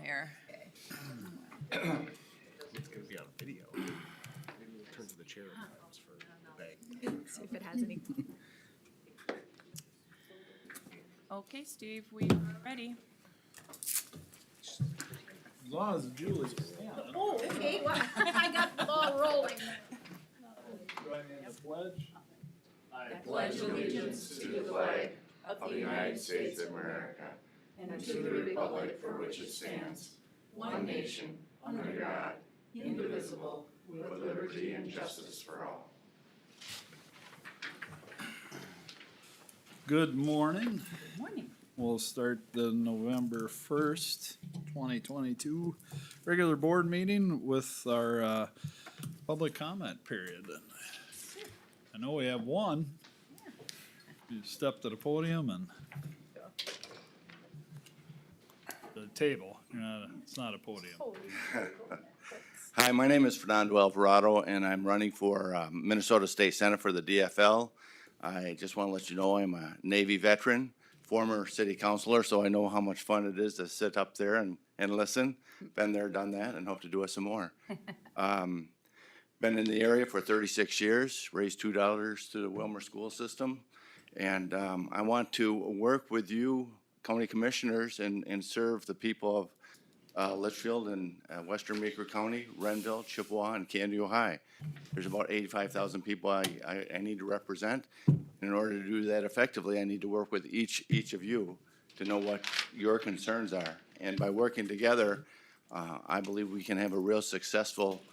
here. It's gonna be on video. Maybe we'll turn to the chair for the bag. See if it has any. Okay, Steve, we are ready. As long as Julie's standing. Oh, okay, well, I got the ball rolling. Do I need a pledge? Pledge allegiance to the flag of the United States of America and to the republic for which it stands, one nation, under God, indivisible, with liberty and justice for all. Good morning. Good morning. We'll start the November 1st, 2022 regular board meeting with our public comment period. I know we have one. You step to the podium and the table. It's not a podium. Hi, my name is Fernando Alvarado, and I'm running for Minnesota State Senate for the DFL. I just want to let you know I'm a Navy veteran, former city councilor, so I know how much fun it is to sit up there and listen. Been there, done that, and hope to do it some more. Been in the area for 36 years, raised $2 to the Wilmer school system. And I want to work with you, county commissioners, and serve the people of Litchfield and Western Meeker County, Renville, Chippewa, and Candio High. There's about 85,000 people I need to represent. In order to do that effectively, I need to work with each of you to know what your concerns are. And by working together, I believe we can have a real successful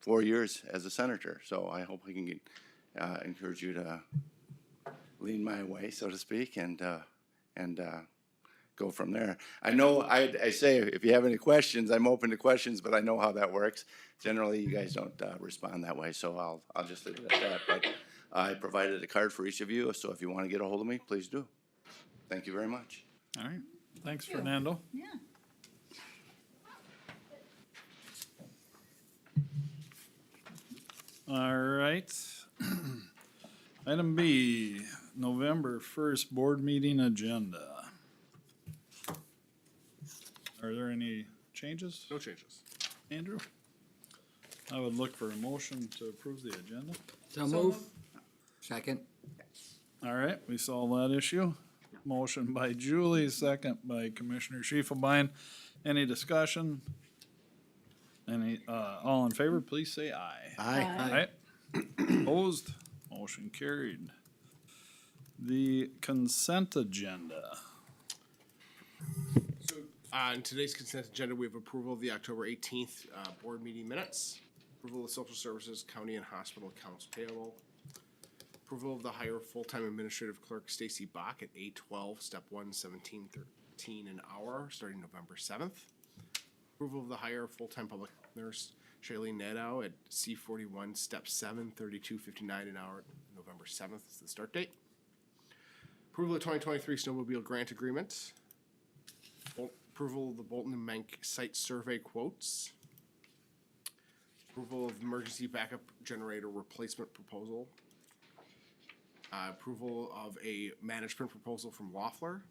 4 years as a senator. So I hope I can encourage you to lean my way, so to speak, and go from there. I know I say if you have any questions, I'm open to questions, but I know how that works. Generally, you guys don't respond that way, so I'll just leave it at that. But I provided a card for each of you, so if you want to get a hold of me, please do. Thank you very much. All right. Thanks, Fernando. Yeah. All right. Item B, November 1st board meeting agenda. Are there any changes? No changes. Andrew? I would look for a motion to approve the agenda. So move. Second. All right, we solved that issue. Motion by Julie, second by Commissioner Schiefelbein. Any discussion? All in favor, please say aye. Aye. Aye. Opposed? Motion carried. The consent agenda. So, on today's consent agenda, we have approval of the October 18th board meeting minutes, approval of social services, county and hospital accounts payable, approval of the hire of full-time administrative clerk Stacy Bach at 812, step 1, 1713 an hour, starting November 7th. Approval of the hire of full-time public nurse Shailene Nadeau at C41, step 7, 3259 an hour, November 7th is the start date. Approval of 2023 snowmobile grant agreement. Approval of the Bolton and Menk site survey quotes. Approval of emergency backup generator replacement proposal. Approval of a management proposal from Loeffler.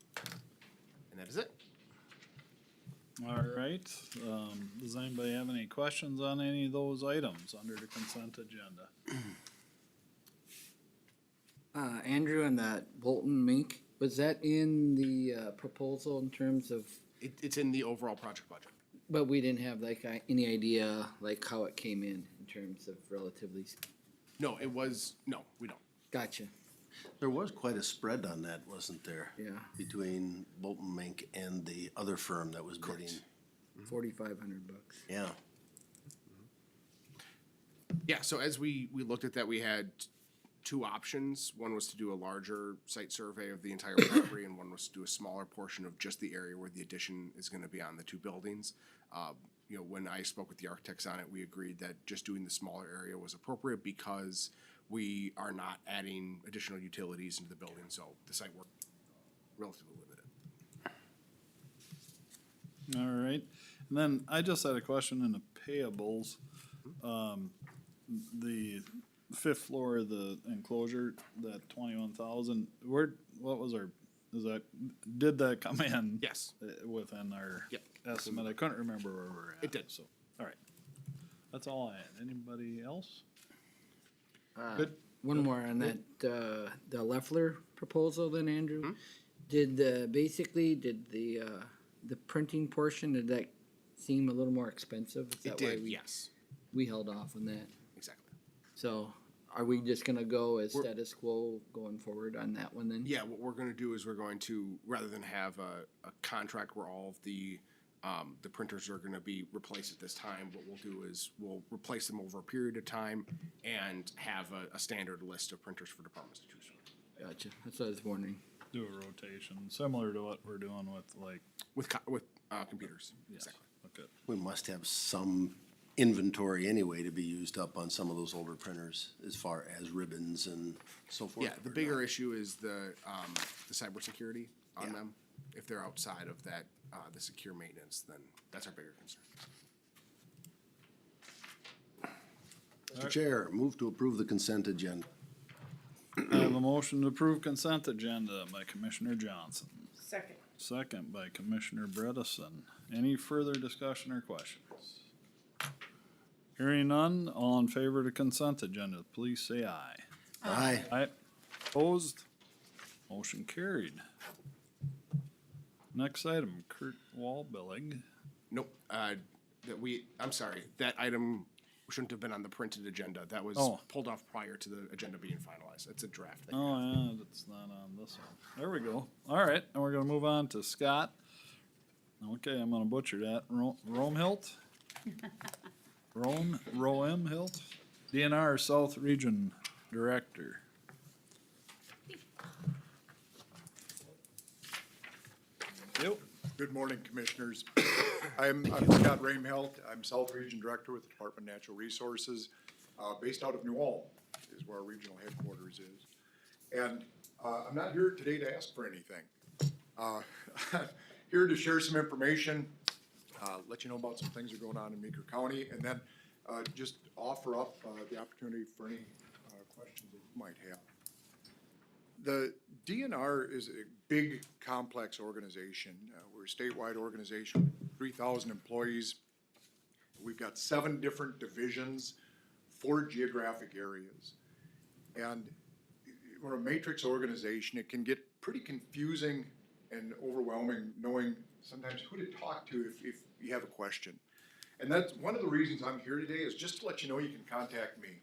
And that is it. All right, does anybody have any questions on any of those items under the consent agenda? Andrew, and that Bolton Mink, was that in the proposal in terms of, It's in the overall project budget. but we didn't have like any idea like how it came in terms of relatively, No, we don't. gotcha, There was quite a spread on that, wasn't there? yeah, Between Bolton Mink and the other firm that was bidding. $4,500. Yeah. Yeah, so as we looked at that, we had two options. One was to do a larger site survey of the entire property, and one was to do a smaller portion of just the area where the addition is gonna be on the two buildings. When I spoke with the architects on it, we agreed that just doing the smaller area was appropriate because we are not adding additional utilities into the building, so the site work relatively limited. All right, and then I just had a question in the payables. The fifth floor of the enclosure, that 21,000, what was our did that come in? Yes. Within our Yep. estimate? I couldn't remember where we're at. It did. So, all right. That's all I had. Anybody else? Good. One more on that, the Leffler proposal then, Andrew. Did the printing portion, did that seem a little more expensive? Is It that why did, yes, we held off on that? exactly. So are we just gonna go as We're- status quo going forward on that one then? Yeah, what we're gonna do is we're going to, rather than have a contract where all of the printers are gonna be replaced at this time, what we'll do is we'll replace them over a period of time and have a standard list of printers for departments to choose from. Gotcha, that's what I was wondering. Do a rotation, similar to what we're doing with like, With computers, yes, exactly. okay. We must have some inventory anyway to be used up on some of those older printers as far as ribbons and so forth. Yeah, the bigger issue is the cybersecurity on them. If they're outside of that, the secure maintenance, then that's our bigger concern. Mr. Chair, move to approve the consent agenda. I have a motion to approve consent agenda by Commissioner Johnson, Second. second by Commissioner Bredesen. Any further discussion or questions? Hearing none, all in favor of the consent agenda, please say aye. Aye. Aye. Opposed? Motion carried. Next item, Kurt Wallbillig. Nope, I'm sorry, that item shouldn't have been on the printed agenda. That was Oh. pulled off prior to the agenda being finalized. It's a draft thing. Oh, yeah, that's not on this one. There we go. All right, and we're gonna move on to Scott. Okay, I'm gonna butcher that. Romhilt? Roemhilt? DNR South Region Director. Yep. Good morning, Commissioners. I'm Scott Ramehelt. I'm South Region Director with the Department of Natural Resources, based out of New Ulm is where our regional headquarters is. And I'm not here today to ask for anything. I'm here to share some information, let you know about some things that are going on in Meeker County, and then just offer up the opportunity for any questions that you might have. The DNR is a big, complex organization. We're a statewide organization, 3,000 employees. We've got 7 different divisions, 4 geographic areas. And we're a matrix organization. It can get pretty confusing and overwhelming knowing sometimes who to talk to if you have a question. And that's one of the reasons I'm here today, is just to let you know you can contact me.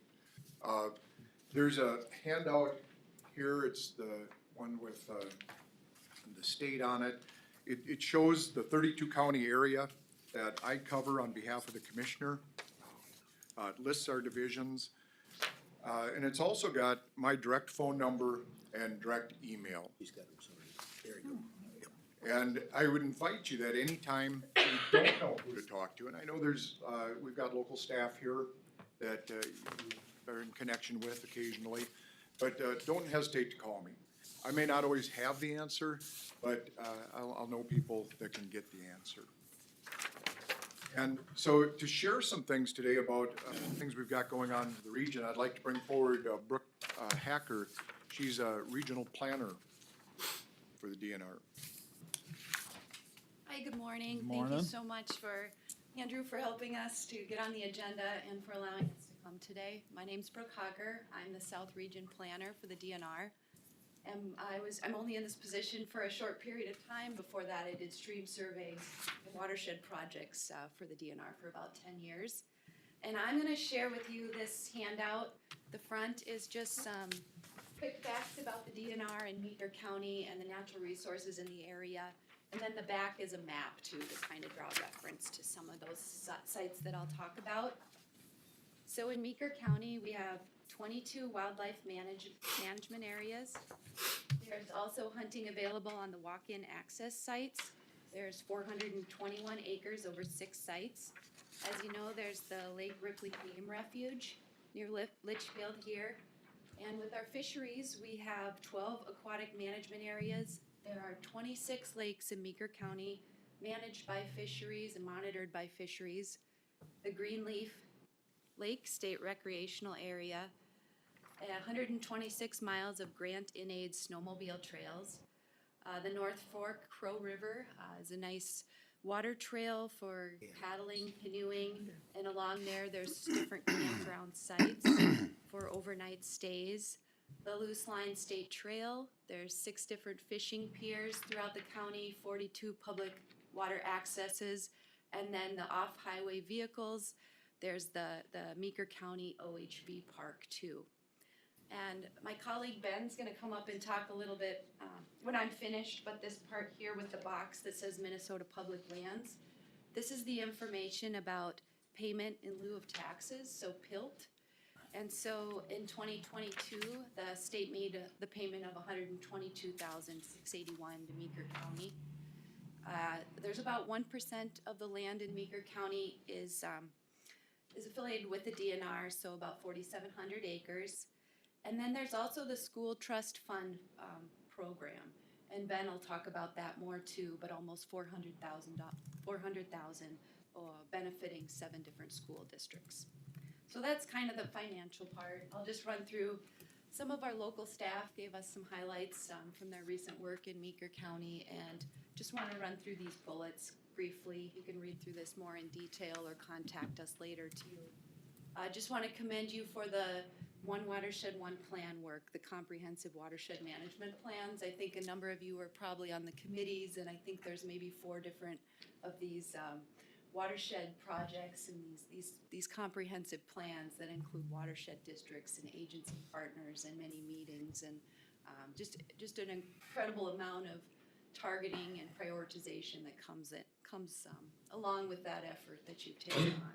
There's a handout here. It's the one with the state on it. It shows the 32 county area that I cover on behalf of the commissioner. It lists our divisions. And it's also got my direct phone number and direct email. He's got him, sorry. There you go. And I would invite you that anytime you don't know who to talk to, and I know we've got local staff here that you are in connection with occasionally, but don't hesitate to call me. I may not always have the answer, but I'll know people that can get the answer. And so to share some things today about things we've got going on in the region, I'd like to bring forward Brooke Hacker. She's a regional planner for the DNR. Hi, good morning. Good Thank morning. you so much Andrew, for helping us to get on the agenda and for allowing us to come today. My name's Brooke Hager. I'm the South Region Planner for the DNR. And I'm only in this position for a short period of time. Before that, I did stream surveys and watershed projects for the DNR for about 10 years. And I'm gonna share with you this handout. The front is just some quick facts about the DNR and Meeker County and the natural resources in the area. And then the back is a map too, to kind of draw reference to some of those sites that I'll talk about. So in Meeker County, we have 22 wildlife management areas. There's also hunting available on the walk-in access sites. There's 421 acres over 6 sites. As you know, there's the Lake Ripley Game Refuge near Litchfield here. And with our fisheries, we have 12 aquatic management areas. There are 26 lakes in Meeker County managed by fisheries and monitored by fisheries. The Greenleaf Lake State Recreational Area, 126 miles of grant in aid snowmobile trails, The North Fork Crow River is a nice water trail for paddling, canoeing, and along there, there's different campground sites for overnight stays. The Loose Line State Trail, there's 6 different fishing piers throughout the county, 42 public water accesses, and then the off-highway vehicles, there's the Meeker County OHV Park too. And my colleague Ben's gonna come up and talk a little bit when I'm finished, but this part here with the box that says Minnesota Public Lands, this is the information about payment in lieu of taxes, so PILT. And so in 2022, the state made the payment of $122,681 to Meeker County. There's about 1% of the land in Meeker County is affiliated with the DNR, so about 4,700 acres. And then there's also the School Trust Fund program, and Ben will talk about that more too. But almost $400,000 benefiting 7 different school districts. So that's kind of the financial part. I'll just run through. Some of our local staff gave us some highlights from their recent work in Meeker County, and just want to run through these bullets briefly. You can read through this more in detail or contact us later too. I just want to commend you for the One Watershed, One Plan work, the comprehensive watershed management plans. I think a number of you are probably on the committees, and I think there's maybe 4 different of these watershed projects and these comprehensive plans that include watershed districts and agency partners and many meetings, and just an incredible amount of targeting and prioritization that comes along with that effort that you've taken on.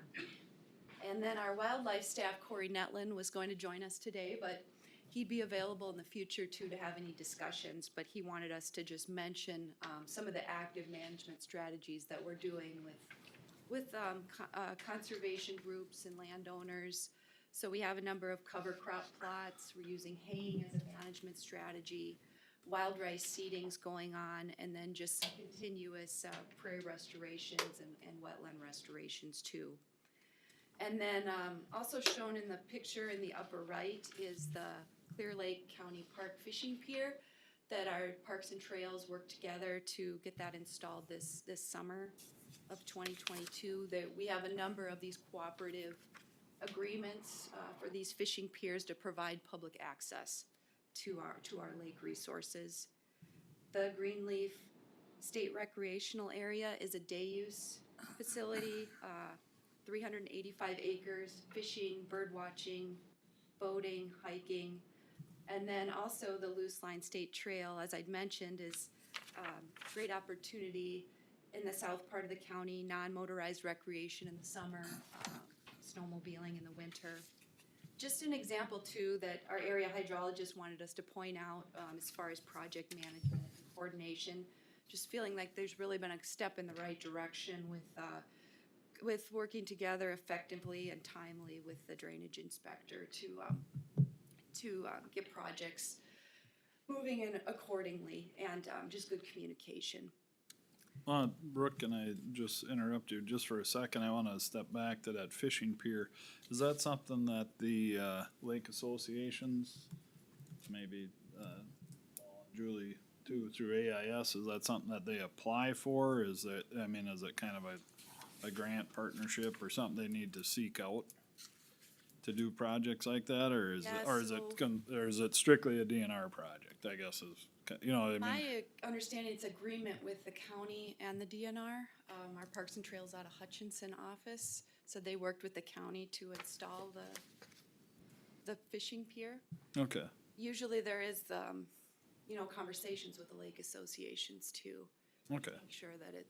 And then our wildlife staff, Corey Netlin, was going to join us today, but he'd be available in the future too to have any discussions. But he wanted us to just mention some of the active management strategies that we're doing with conservation groups and landowners. So we have a number of cover crop plots. We're using haying as a management strategy, wild rice seedings going on, and then just continuous prairie restorations and wetland restorations too. And then also shown in the picture in the upper right is the Clear Lake County Park Fishing Pier that our Parks and Trails worked together to get that installed this summer of 2022. That we have a number of these cooperative agreements for these fishing piers to provide public access to our lake resources. The Greenleaf State Recreational Area is a day use facility. 385 acres, fishing, bird watching, boating, hiking. And then also the Loose Line State Trail, as I'd mentioned, is a great opportunity in the south part of the county, non-motorized recreation in the summer, snowmobiling in the winter. Just an example too that our area hydrologist wanted us to point out as far as project management and coordination, just feeling like there's really been a step in the right direction with working together effectively and timely with the drainage inspector to get projects moving in accordingly, and just good communication. Brooke, can I just interrupt you just for a second? I wanna step back to that fishing pier. Is that something that the, lake associations, maybe, Julie too, through AIS, is that something that they apply for? Is it kind of a grant partnership or something they need to seek out to do projects like that, or is it strictly a DNR project, I guess is, My understanding it's agreement with the county and the DNR. Our Parks and Trails out of Hutchinson office, so they worked with the county to install the fishing pier. Okay, Usually there is, conversations with the lake associations too. okay. Make sure that it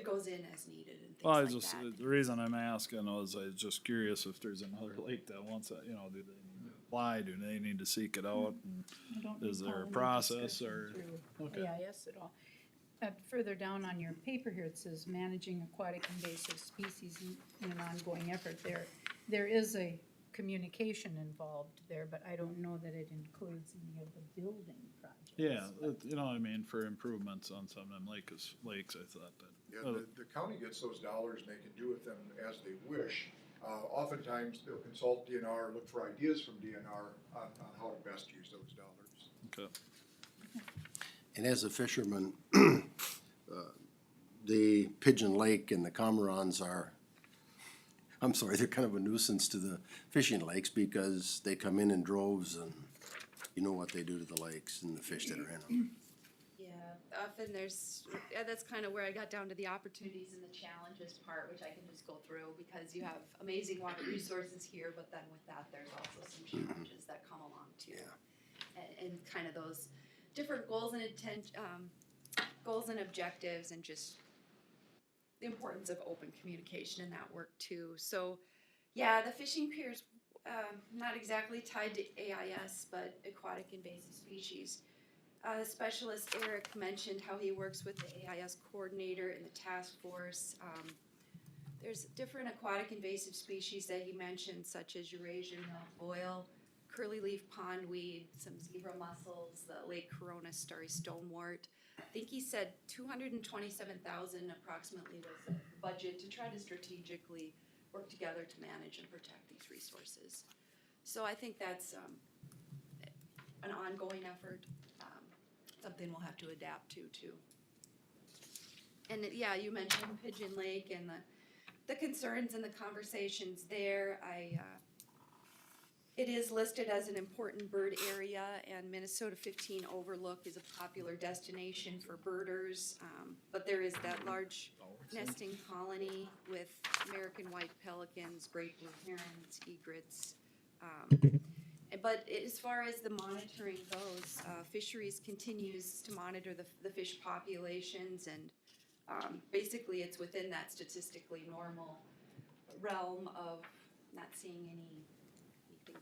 goes in as needed and things Well, like that. the reason I'm asking was I was just curious if there's another lake that wants that, do they need to apply, do they need to seek it out? And I don't is there recall a any process discussion or? through Okay. AIS at all. Further down on your paper here, it says managing aquatic invasive species in an ongoing effort. There is a communication involved there, but I don't know that it includes any of the building projects. Yeah, for improvements on some of them lakes, I thought that. Yeah, the county gets those dollars and they can do with them as they wish. Oftentimes, they'll consult DNR, look for ideas from DNR on how to best use those dollars. Okay. And as a fisherman, the Pigeon Lake and the Cormorants are, I'm sorry, they're kind of a nuisance to the fishing lakes because they come in droves and you know what they do to the lakes and the fish that are in them. Yeah, often that's kind of where I got down to the opportunities and the challenges part, which I can just go through, because you have amazing water resources here, but then with that, there's also some challenges that come along too. And kind of those different goals and goals and objectives, and just the importance of open communication in that work too. So, yeah, the fishing piers, not exactly tied to AIS, but aquatic invasive species. Specialist Eric mentioned how he works with the AIS coordinator and the task force. There's different aquatic invasive species that he mentioned, such as Eurasian milfoil, curly leaf pondweed, some zebra mussels, the Lake Corona starry stonewort. I think he said 227,000 approximately was the budget to try to strategically work together to manage and protect these resources. So I think that's an ongoing effort, something we'll have to adapt to too. And yeah, you mentioned Pigeon Lake and the concerns and the conversations there. It is listed as an important bird area, and Minnesota 15 Overlook is a popular destination for birders. But there is that large nesting colony with American white pelicans, great blue herons, egrets. But as far as the monitoring goes, fisheries continues to monitor the fish populations, and basically it's within that statistically normal realm of not seeing anything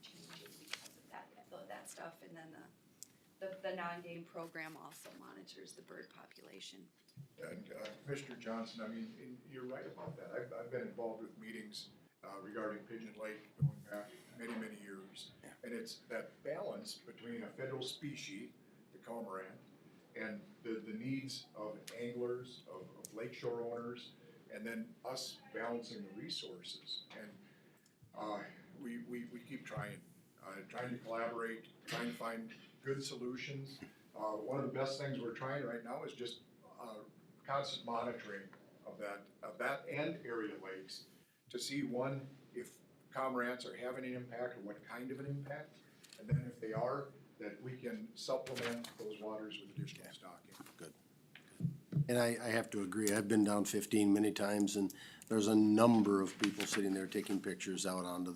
changing because of that stuff. And then the non-game program also monitors the bird population. And Commissioner Johnson, I mean, you're right about that. I've been involved with meetings regarding Pigeon Lake going back many, many years. And it's that balance between a federal species, the cormorant, and the needs of anglers, of lakeshore owners, and then us balancing the resources. And we keep trying to collaborate, trying to find good solutions. One of the best things we're trying right now is just constant monitoring of that and area lakes to see, one, if cormorants are having an impact or what kind of an impact, and then if they are, that we can supplement those waters with additional stocking. Good. And I have to agree, I've been down 15 many times, and there's a number of people sitting there taking pictures out onto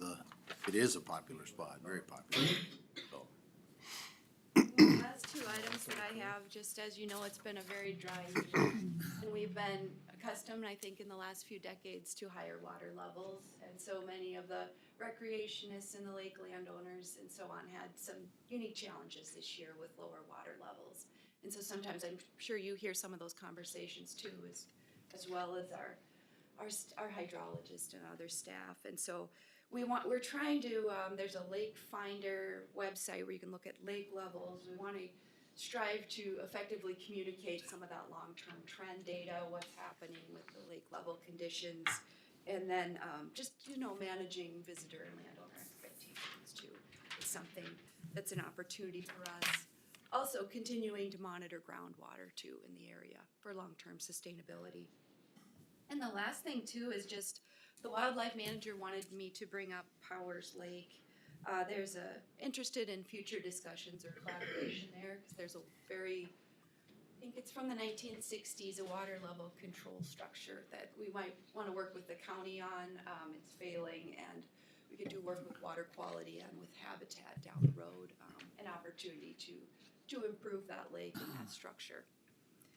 it is a popular spot, very popular. So, The last two items that I have, just as you know, it's been a very dry year, and we've been accustomed, I think, in the last few decades to higher water levels, and so many of the recreationists and the lake landowners and so on had some unique challenges this year with lower water levels. And so sometimes I'm sure you hear some of those conversations too, as well as our hydrologist and other staff. And so we're trying to, there's a Lake Finder website where you can look at lake levels. We want to strive to effectively communicate some of that long-term trend data, what's happening with the lake level conditions, and then just, managing visitor and landowner expectations too is something that's an opportunity for us. Also continuing to monitor groundwater too in the area for long-term sustainability. And the last thing too is just the wildlife manager wanted me to bring up Powers Lake. There's interested in future discussions or collaboration there, because there's I think it's from the 1960s, a water level control structure that we might want to work with the county on. It's failing, and we could do work with water quality and with habitat down the road, an opportunity to improve that lake and that structure.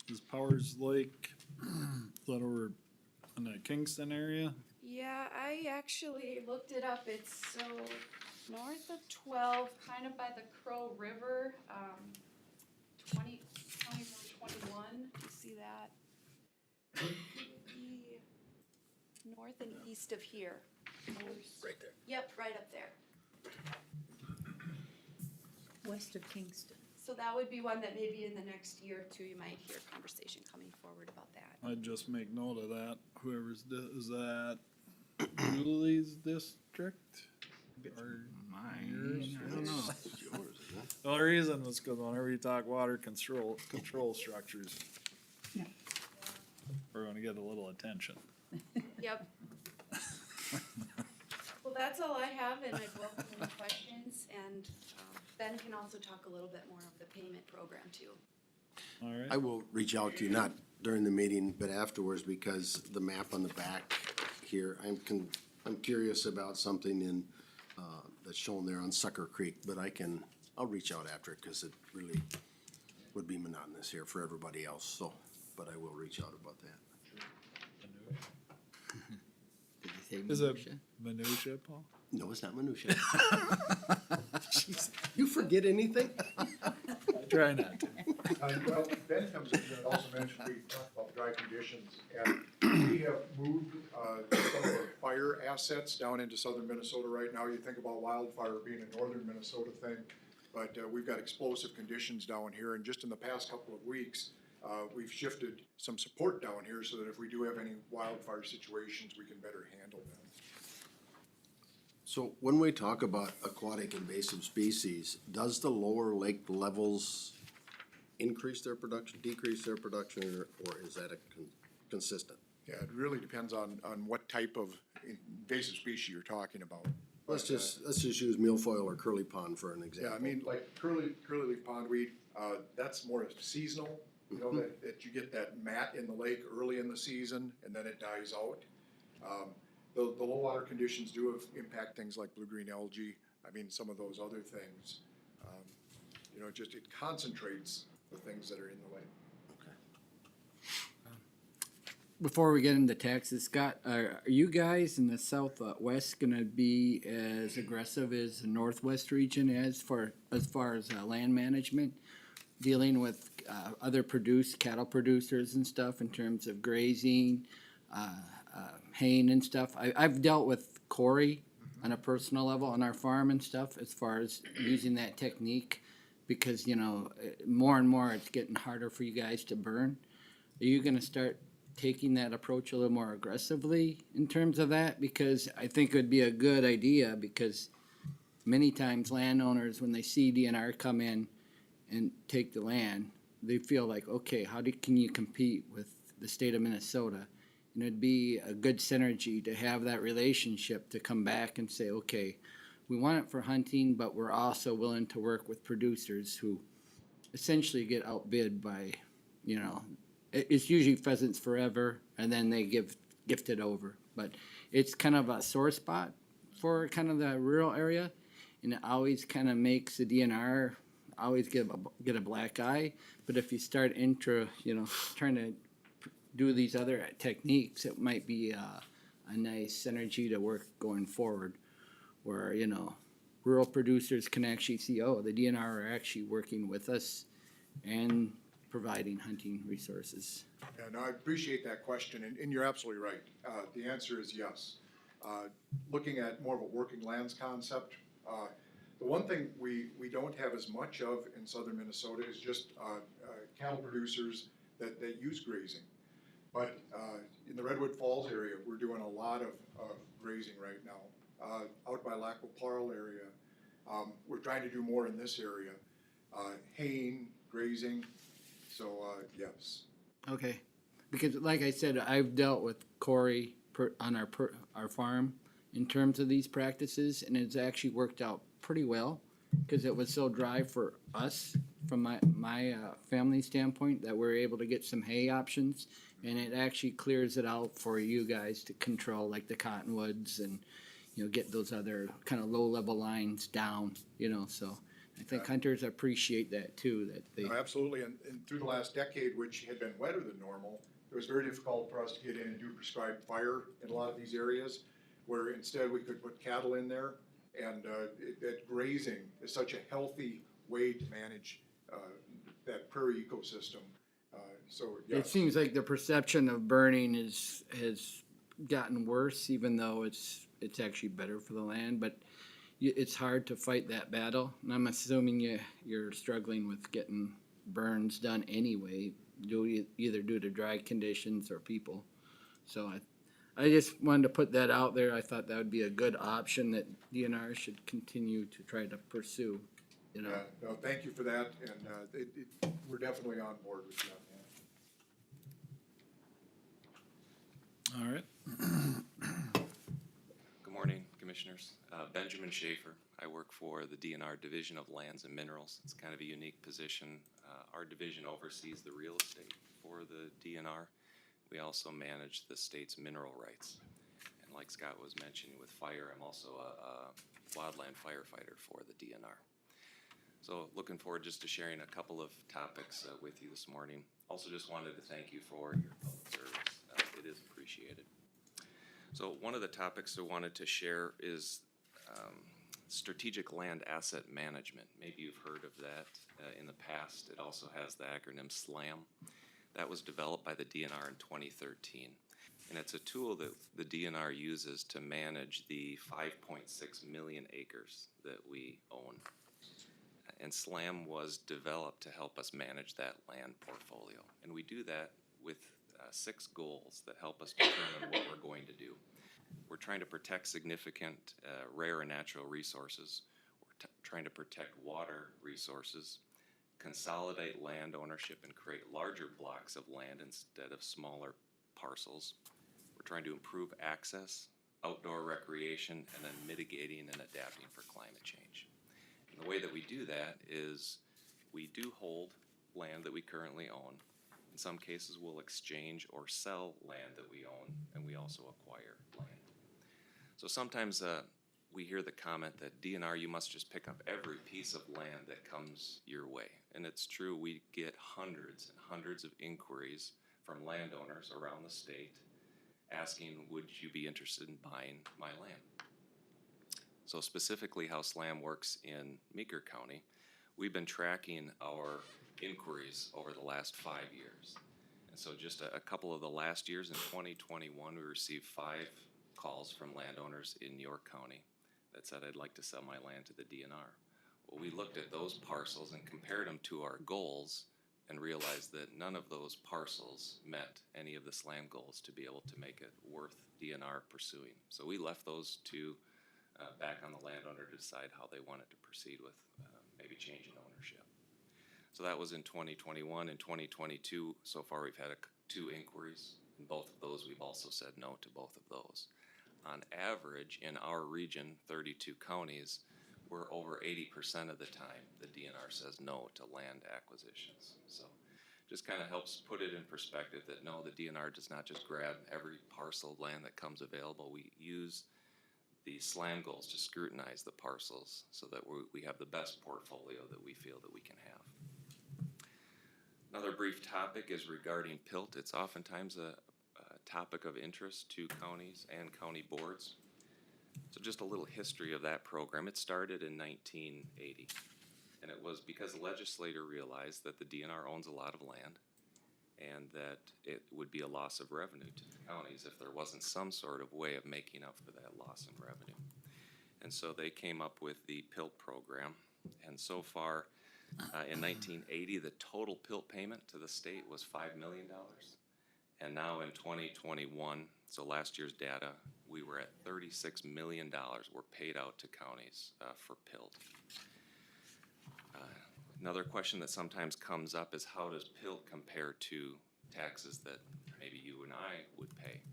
Is Powers Lake, that over in the Kingston area? Yeah, I actually looked it up. It's so north of 12, kind of by the Crow River, 20 County Road 21. Do you see that? It would be north and east of here. right there. Yep, right up there. West of Kingston. So that would be one that maybe in the next year or two you might hear conversation coming forward about that. I'd just make note of that. Is that Julie's district? Or Mine, I don't know. It's yours, isn't it? The only reason is because whenever you talk water control structures, Yeah. we're gonna get a little attention. Yep. Well, that's all I have, and I'd welcome any questions, and Ben can also talk a little bit more of the payment program too. All right. I will reach out to you, not during the meeting, but afterwards, because the map on the back here, I'm curious about something in, that's shown there on Sucker Creek, but I'll reach out after it, cause it really would be monotonous here for everybody else, so, but I will reach out about that. Did you say Is it minutia? minutia, Paul? No, it's not minutia. Jeez, you forget anything? I try not to. Well, Ben comes in and also mentioned, we talked about dry conditions, and we have moved, some of our fire assets down into southern Minnesota right now. You think about wildfire being a northern Minnesota thing, but, we've got explosive conditions down here, and just in the past couple of weeks, we've shifted some support down here so that if we do have any wildfire situations, we can better handle them. So when we talk about aquatic invasive species, does the lower lake levels increase their production, decrease their production, or is that consistent? Yeah, it really depends on what type of invasive species you're talking about. Let's just use milfoil or curly pond for an example. Yeah, I mean, like curly leaf pondweed, that's more seasonal, you know, that you get that mat in the lake early in the season and then it dies out. The low water conditions do impact things like blue-green algae, I mean, some of those other things. You know, it concentrates the things that are in the lake. Before we get into taxes, Scott, are you guys in the southwest gonna be as aggressive as the northwest region as far as land management? Dealing with, other cattle producers and stuff in terms of grazing, haying and stuff? I've dealt with Corey on a personal level on our farm and stuff as far as using that technique. Because, you know, more and more it's getting harder for you guys to burn. Are you gonna start taking that approach a little more aggressively in terms of that? Because I think it would be a good idea, because many times landowners, when they see DNR come in and take the land, they feel like, okay, can you compete with the state of Minnesota? And it'd be a good synergy to have that relationship to come back and say, okay, we want it for hunting, but we're also willing to work with producers who essentially get outbid by, you know, it's usually pheasants forever, and then they gift it over. But it's kind of a sore spot for kind of the rural area, and it always kind of makes the DNR always get a black eye. But if you start trying to do these other techniques, it might be a nice synergy to work going forward, where, you know, rural producers can actually see, oh, the DNR are actually working with us and providing hunting resources. And I appreciate that question, and you're absolutely right. The answer is yes. Looking at more of a working lands concept, the one thing we don't have as much of in southern Minnesota is just cattle producers that use grazing. But in the Redwood Falls area, we're doing a lot of grazing right now. Out by Lac Parle area, we're trying to do more in this area. Haying, grazing, so yes. Okay, because like I said, I've dealt with Corey on our farm in terms of these practices, and it's actually worked out pretty well, because it was so dry for us from my family standpoint that we're able to get some hay options, and it actually clears it out for you guys to control, like the cottonwoods, and, you know, get those other kind of low level lines down, you know. So I think hunters appreciate that too, that they. No, absolutely, and through the last decade, which had been wetter than normal, it was very difficult for us to get in and do prescribed fire in a lot of these areas, where instead we could put cattle in there, and that grazing is such a healthy way to manage that prairie ecosystem. So yes. It seems like the perception of burning has gotten worse, even though it's actually better for the land, but it's hard to fight that battle. And I'm assuming you're struggling with getting burns done anyway, either due to dry conditions or people. So I just wanted to put that out there. I thought that would be a good option that DNR should continue to try to pursue, you know. No, thank you for that, and, we're definitely on board with you on that. All right. Good morning, Commissioners. Benjamin Schaefer. I work for the DNR Division of Lands and Minerals. It's kind of a unique position. Our division oversees the real estate for the DNR. We also manage the state's mineral rights. And like Scott was mentioning with fire, I'm also a wildland firefighter for the DNR. So looking forward just to sharing a couple of topics with you this morning. Also just wanted to thank you for your public service. It is appreciated. So one of the topics I wanted to share is strategic land asset management. Maybe you've heard of that in the past. It also has the acronym SLAM. That was developed by the DNR in 2013. And it's a tool that the DNR uses to manage the 5.6 million acres that we own. And SLAM was developed to help us manage that land portfolio. And we do that with 6 goals that help us determine what we're going to do. We're trying to protect significant rare and natural resources. We're trying to protect water resources, consolidate land ownership and create larger blocks of land instead of smaller parcels. We're trying to improve access, outdoor recreation, and then mitigating and adapting for climate change. And the way that we do that is we do hold land that we currently own. In some cases, we'll exchange or sell land that we own, and we also acquire land. So sometimes we hear the comment that DNR, you must just pick up every piece of land that comes your way. And it's true, we get hundreds and hundreds of inquiries from landowners around the state asking, would you be interested in buying my land? So specifically how SLAM works in Meeker County, we've been tracking our inquiries over the last 5 years. And so just a couple of the last years, in 2021, we received 5 calls from landowners in York County that said, I'd like to sell my land to the DNR. Well, we looked at those parcels and compared them to our goals and realized that none of those parcels met any of the SLAM goals to be able to make it worth DNR pursuing. So we left those 2 back on the landowner to decide how they wanted to proceed with maybe changing ownership. So that was in 2021. In 2022, so far we've had 2 inquiries. In both of those, we've also said no to both of those. On average, in our region, 32 counties, we're over 80% of the time the DNR says no to land acquisitions. So just kind of helps put it in perspective that no, the DNR does not just grab every parcel of land that comes available. We use the SLAM goals to scrutinize the parcels so that we have the best portfolio that we feel that we can have. Another brief topic is regarding PILT. It's oftentimes a topic of interest to counties and county boards. So just a little history of that program. It started in 1980, and it was because the legislator realized that the DNR owns a lot of land and that it would be a loss of revenue to the counties if there wasn't some sort of way of making up for that loss in revenue. And so they came up with the PILT program, and so far in 1980, the total PILT payment to the state was $5 million. And now in 2021, so last year's data, we were at $36 million were paid out to counties for PILT. Another question that sometimes comes up is how does PILT compare to taxes that maybe you and I would pay?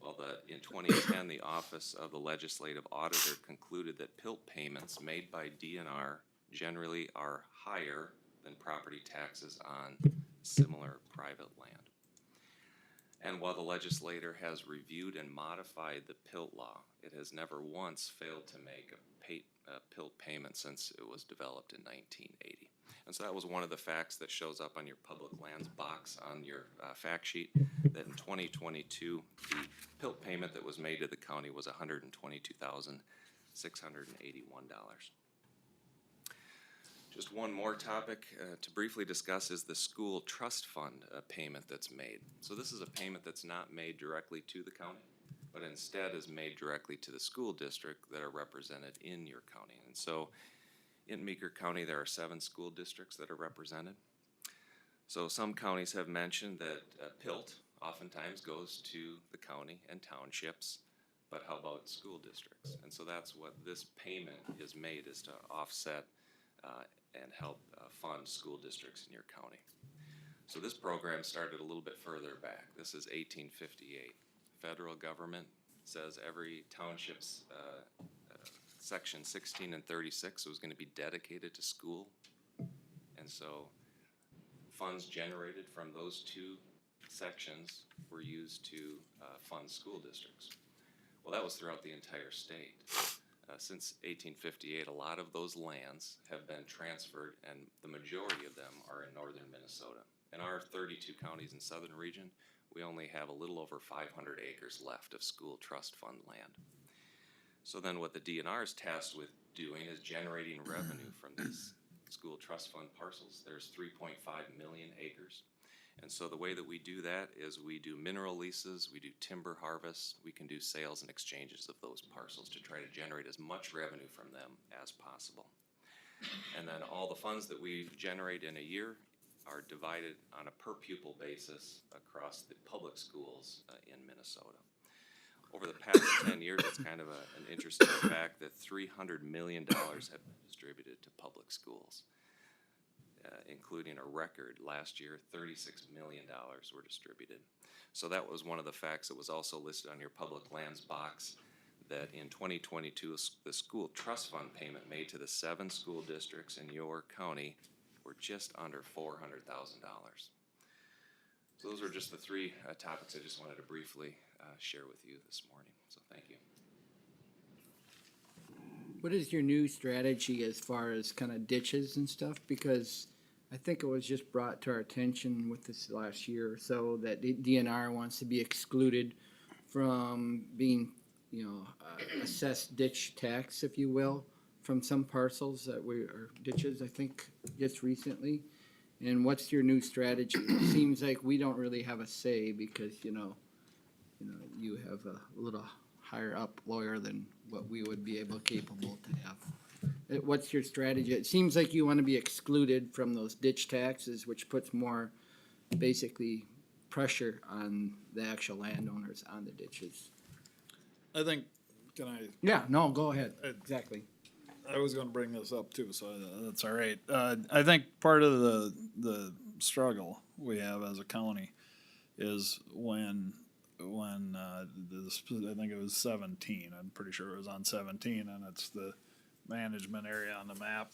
Well, in 2010, the Office of the Legislative Auditor concluded that PILT payments made by DNR generally are higher than property taxes on similar private land. And while the legislator has reviewed and modified the PILT law, it has never once failed to make a PILT payment since it was developed in 1980. And so that was one of the facts that shows up on your public lands box on your fact sheet, that in 2022, the PILT payment that was made to the county was $122,681. Just one more topic to briefly discuss is the school trust fund payment that's made. So this is a payment that's not made directly to the county, but instead is made directly to the school district that are represented in your county. And so in Meeker County, there are 7 school districts that are represented. So some counties have mentioned that PILT oftentimes goes to the county and townships, but how about school districts? And so that's what this payment is made, is to offset and help fund school districts in your county. So this program started a little bit further back. This is 1858. Federal government says every township's section 16 and 36 was going to be dedicated to school. And so funds generated from those two sections were used to fund school districts. Well, that was throughout the entire state. Since 1858, a lot of those lands have been transferred, and the majority of them are in northern Minnesota. In our 32 counties in southern region, we only have a little over 500 acres left of school trust fund land. So then what the DNR is tasked with doing is generating revenue from these school trust fund parcels. There's 3.5 million acres. And so the way that we do that is we do mineral leases, we do timber harvests, we can do sales and exchanges of those parcels to try to generate as much revenue from them as possible. And then all the funds that we generate in a year are divided on a per pupil basis across the public schools in Minnesota. Over the past 10 years, it's kind of an interesting fact that $300 million have been distributed to public schools, including a record last year, $36 million were distributed. So that was one of the facts that was also listed on your public lands box, that in 2022, the school trust fund payment made to the 7 school districts in your county were just under $400,000. So those are just the 3 topics I just wanted to briefly share with you this morning. So thank you. What is your new strategy as far as kind of ditches and stuff? Because I think it was just brought to our attention with this last year or so that the DNR wants to be excluded from being, assessed ditch tax, if you will, from some parcels that are ditches, I think, just recently. And what's your new strategy? It seems like we don't really have a say because, you have a little higher up lawyer than what we would be capable to have. What's your strategy? It seems like you want to be excluded from those ditch taxes, which puts more, basically, pressure on the actual landowners on the ditches. I think, can I? Yeah, no, go ahead. Exactly. I was gonna bring this up too, so that's all right. I think part of the struggle we have as a county is when this, I think it was 17, I'm pretty sure it was on 17, and it's the management area on the map.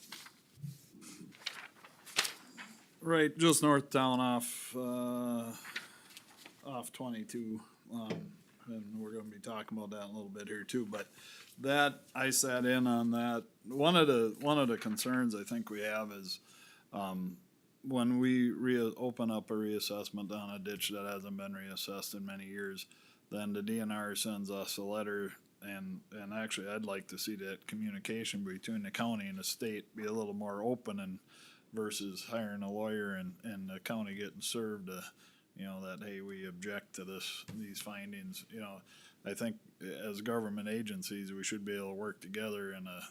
Right, just north town off 22, and we're gonna be talking about that in a little bit here too, but that, I sat in on that. One of the concerns I think we have is, when we open up a reassessment on a ditch that hasn't been reassessed in many years, then the DNR sends us a letter, and actually I'd like to see that communication between the county and the state be a little more open, and versus hiring a lawyer and the county getting served, that, hey, we object to these findings. I think as government agencies, we should be able to work together, and a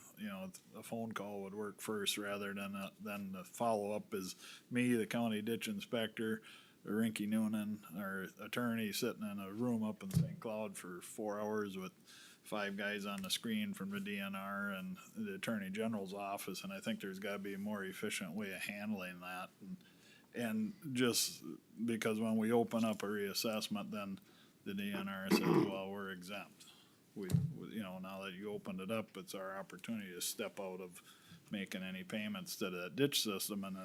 phone call would work first rather than the follow-up is me, the county ditch inspector, Rinky Noonan, our attorney, sitting in a room up in St. Cloud for 4 hours with 5 guys on the screen from the DNR and the Attorney General's office, and I think there's gotta be a more efficient way of handling that. And just because when we open up a reassessment, then the DNR says, well, we're exempt. We, now that you opened it up, it's our opportunity to step out of making any payments to that ditch system, and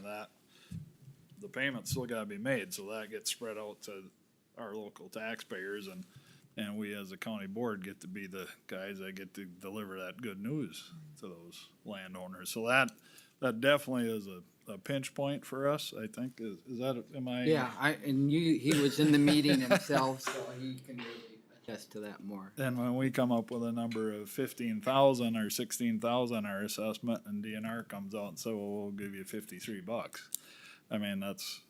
the payment's still gotta be made, so that gets spread out to our local taxpayers, and we as a county board get to be the guys that get to deliver that good news to those landowners. So that definitely is a pinch point for us, I think. Is that, am I? Yeah, he was in the meeting himself, so he can really attest to that more. And when we come up with a number of 15,000 or 16,000, our assessment, and DNR comes out and says, well, we'll give you $53. I mean, that's,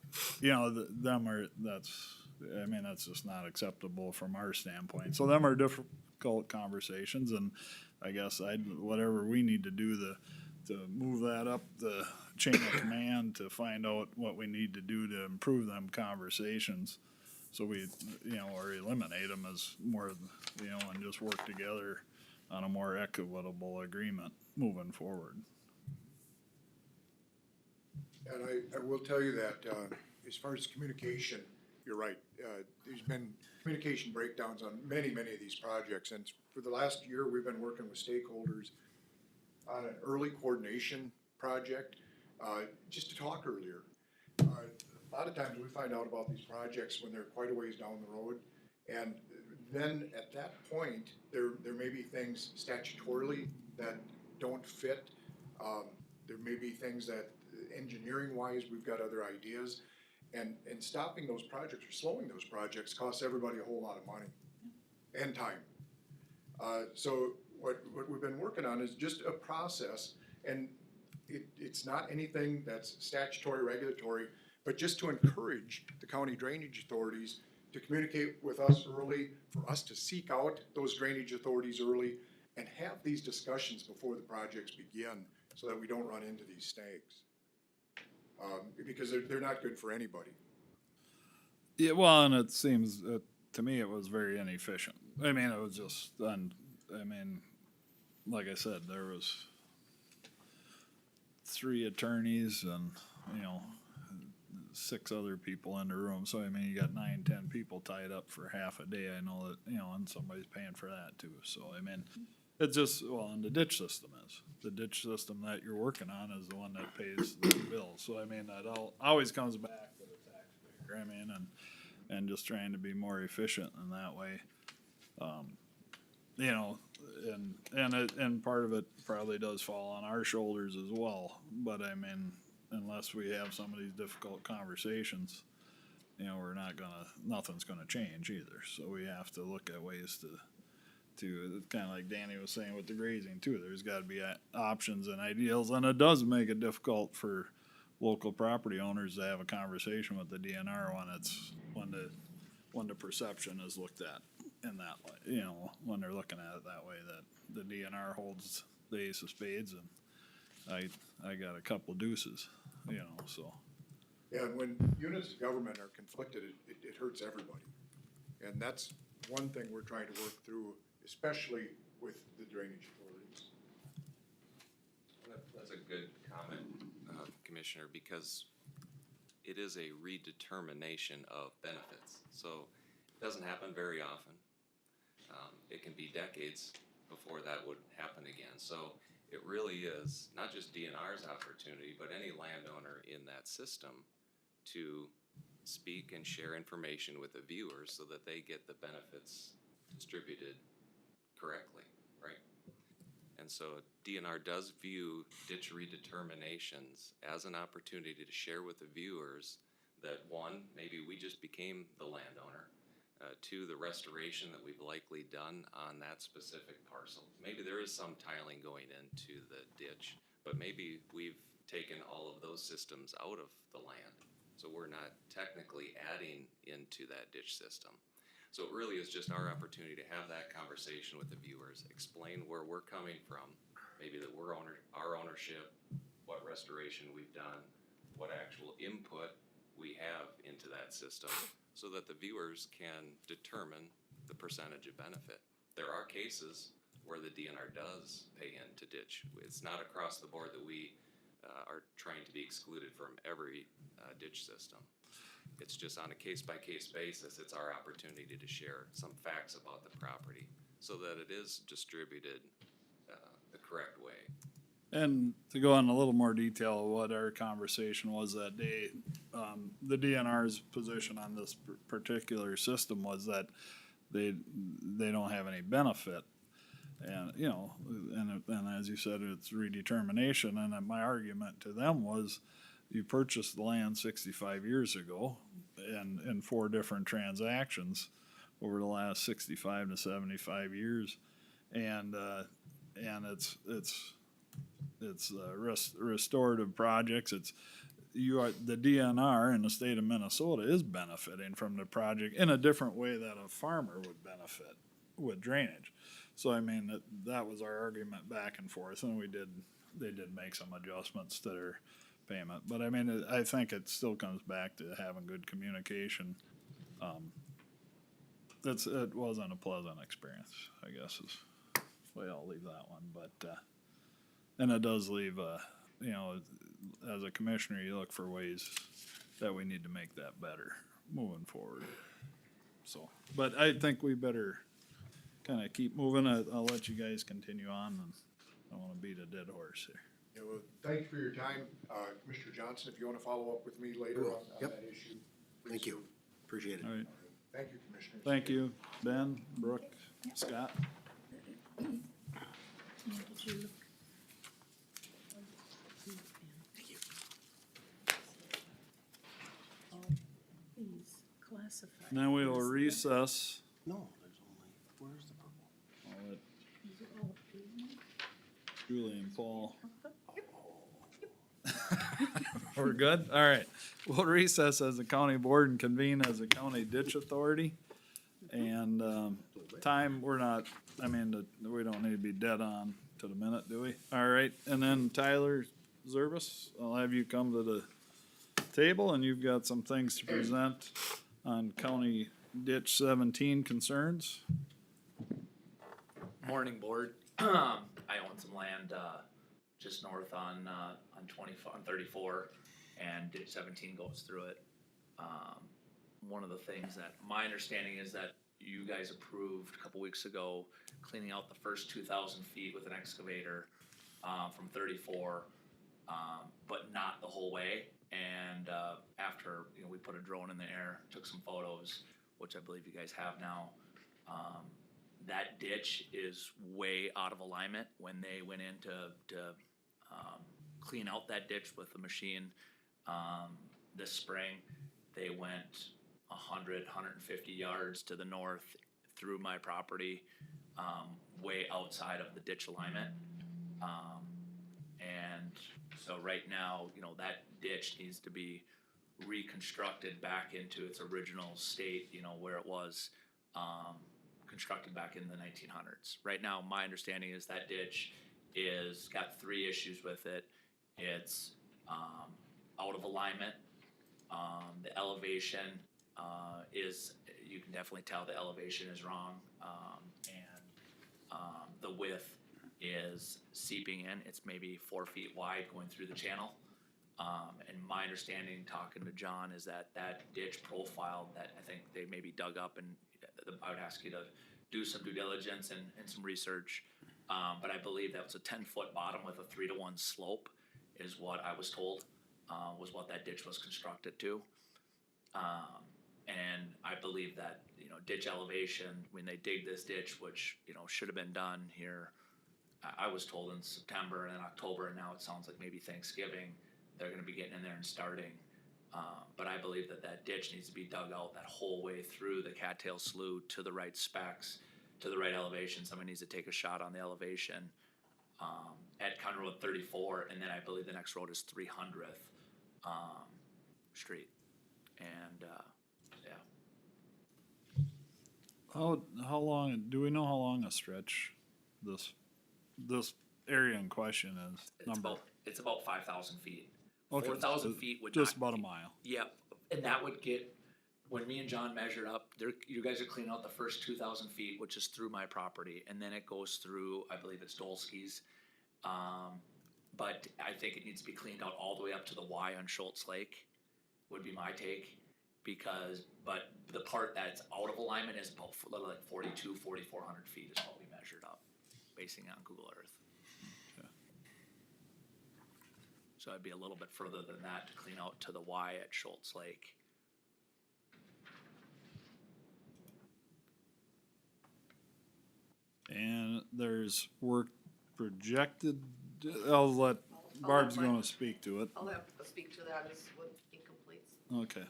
that's just not acceptable from our standpoint. So them are difficult conversations, and I guess whatever we need to do to move that up the chain of command to find out what we need to do to improve them conversations. So we, or eliminate them as more, and just work together on a more equitable agreement moving forward. And I will tell you that, as far as communication, you're right. There's been communication breakdowns on many, many of these projects. And for the last year, we've been working with stakeholders on an early coordination project, just to talk earlier. A lot of times we find out about these projects when they're quite a ways down the road. And then at that point, there may be things statutorily that don't fit. There may be things that engineering wise, we've got other ideas. And stopping those projects or slowing those projects costs everybody a whole lot of money and time. So what we've been working on is just a process, and it's not anything that's statutory, regulatory, but just to encourage the county drainage authorities to communicate with us early, for us to seek out those drainage authorities early, and have these discussions before the projects begin, so that we don't run into these snags. Because they're not good for anybody. Yeah, well, and it seems, to me, it was very inefficient. I mean, it was just, like I said, there was 3 attorneys and, 6 other people in the room. So, you got 9, 10 people tied up for half a day. I know that, and somebody's paying for that too. So, it's just, and the ditch system is. The ditch system that you're working on is the one that pays the bill. So, that always comes back to the taxpayer. And just trying to be more efficient in that way. And part of it probably does fall on our shoulders as well. But unless we have some of these difficult conversations, nothing's gonna change either. So we have to look at ways to kind of like Danny was saying with the grazing too, there's gotta be options and ideals, and it does make it difficult for local property owners to have a conversation with the DNR when the perception is looked at in that way, when they're looking at it that way, that the DNR holds the ace of spades and I got a couple deuces, so. Yeah, and when units of government are conflicted, it hurts everybody. And that's one thing we're trying to work through, especially with the drainage authorities. That's a good comment, Commissioner, because it is a redetermination of benefits. So it doesn't happen very often. It can be decades before that would happen again. So it really is not just DNR's opportunity, but any landowner in that system to speak and share information with the viewers so that they get the benefits distributed correctly, right? And so DNR does view ditch redeterminations as an opportunity to share with the viewers that, one, maybe we just became the landowner. 2, the restoration that we've likely done on that specific parcel. Maybe there is some tiling going into the ditch, but maybe we've taken all of those systems out of the land. So we're not technically adding into that ditch system. So it really is just our opportunity to have that conversation with the viewers, explain where we're coming from, maybe that we're our ownership, what restoration we've done, what actual input we have into that system, so that the viewers can determine the percentage of benefit. There are cases where the DNR does pay into ditch. It's not across the board that we are trying to be excluded from every ditch system. It's just on a case-by-case basis, it's our opportunity to share some facts about the property so that it is distributed the correct way. And to go in a little more detail of what our conversation was that day, the DNR's position on this particular system was that they don't have any benefit. And, and as you said, it's redetermination. And my argument to them was, you purchased the land 65 years ago and in 4 different transactions over the last 65 to 75 years. And it's restorative projects. The DNR in the state of Minnesota is benefiting from the project in a different way that a farmer would benefit with drainage. So that was our argument back and forth, and they did make some adjustments to their payment. But I think it still comes back to having good communication It wasn't a pleasant experience, I guess is the way I'll leave that one, but, and it does leave, you know, as a commissioner, you look for ways that we need to make that better moving forward. So, but I think we better kinda keep moving. I'll let you guys continue on, and I don't wanna beat a dead horse here. Yeah, well, thank you for your time. Commissioner Johnson, if you wanna follow up with me later Cool. on Yep. that issue. Thank please you. do. Appreciate it. All right, Thank you, Commissioners. thank you, Ben, Brooke, Scott. Did you look? All these classified. Then we will recess. No, there's only, where's the purple? I'll let These are all paid. Julie and Paul. We're good? All right. We'll recess as a county board and convene as a county ditch authority. And, time, we're not, I mean, we don't need to be dead on to the minute, do we? All right, and then Tyler Zerbis, I'll have you come to the table and you've got some things to present on County Ditch 17 concerns. Morning, board. I own some land, just north on 34, and ditch 17 goes through it. One of the things that, my understanding is that you guys approved a couple weeks ago, cleaning out the first 2,000 feet with an excavator, from 34, but not the whole way. And, after, you know, we put a drone in the air, took some photos, which I believe you guys have now, that ditch is way out of alignment. When they went in to clean out that ditch with the machine this spring, they went 150 yards to the north through my property, way outside of the ditch alignment. And so right now, you know, that ditch needs to be reconstructed back into its original state, you know, where it was constructed back in the 1900s. Right now, my understanding is that ditch is got 3 issues with it. It's out of alignment. The elevation is, you can definitely tell the elevation is wrong, and the width is seeping in. It's maybe 4 feet wide going through the channel. And my understanding, talking to John, is that that ditch profile that I think they maybe dug up, and I would ask you to do some due diligence and some research. But I believe that was a 10-foot bottom with a 3-to-1 slope is what I was told, was what that ditch was constructed to. And I believe that, you know, ditch elevation, when they dig this ditch, which, you know, should have been done here, I was told in September and October, and now it sounds like maybe Thanksgiving, they're gonna be getting in there and starting. But I believe that that ditch needs to be dug out that whole way through the Cattail Slough to the right specs, to the right elevation. Somebody needs to take a shot on the elevation at County Road 34, and then I believe the next road is 300th Street. And yeah. How long, do we know how long a stretch this area in question is? It's about 5,000 feet. Okay, 4,000 so feet would just not about a be- mile. Yep, and that would get, when me and John measured up, you guys are cleaning out the first 2,000 feet, which is through my property, and then it goes through, I believe it's Dolsky's. But I think it needs to be cleaned out all the way up to the Y on Schultz Lake, would be my take. But the part that's out of alignment is about like 4,400 feet is what we measured up, basing on Google Earth. So it'd be a little bit further than that to clean out to the Y at Schultz Lake. And there's work projected, I'll let, Barb's gonna speak to it. I'll have to speak to that as what he completes. Okay.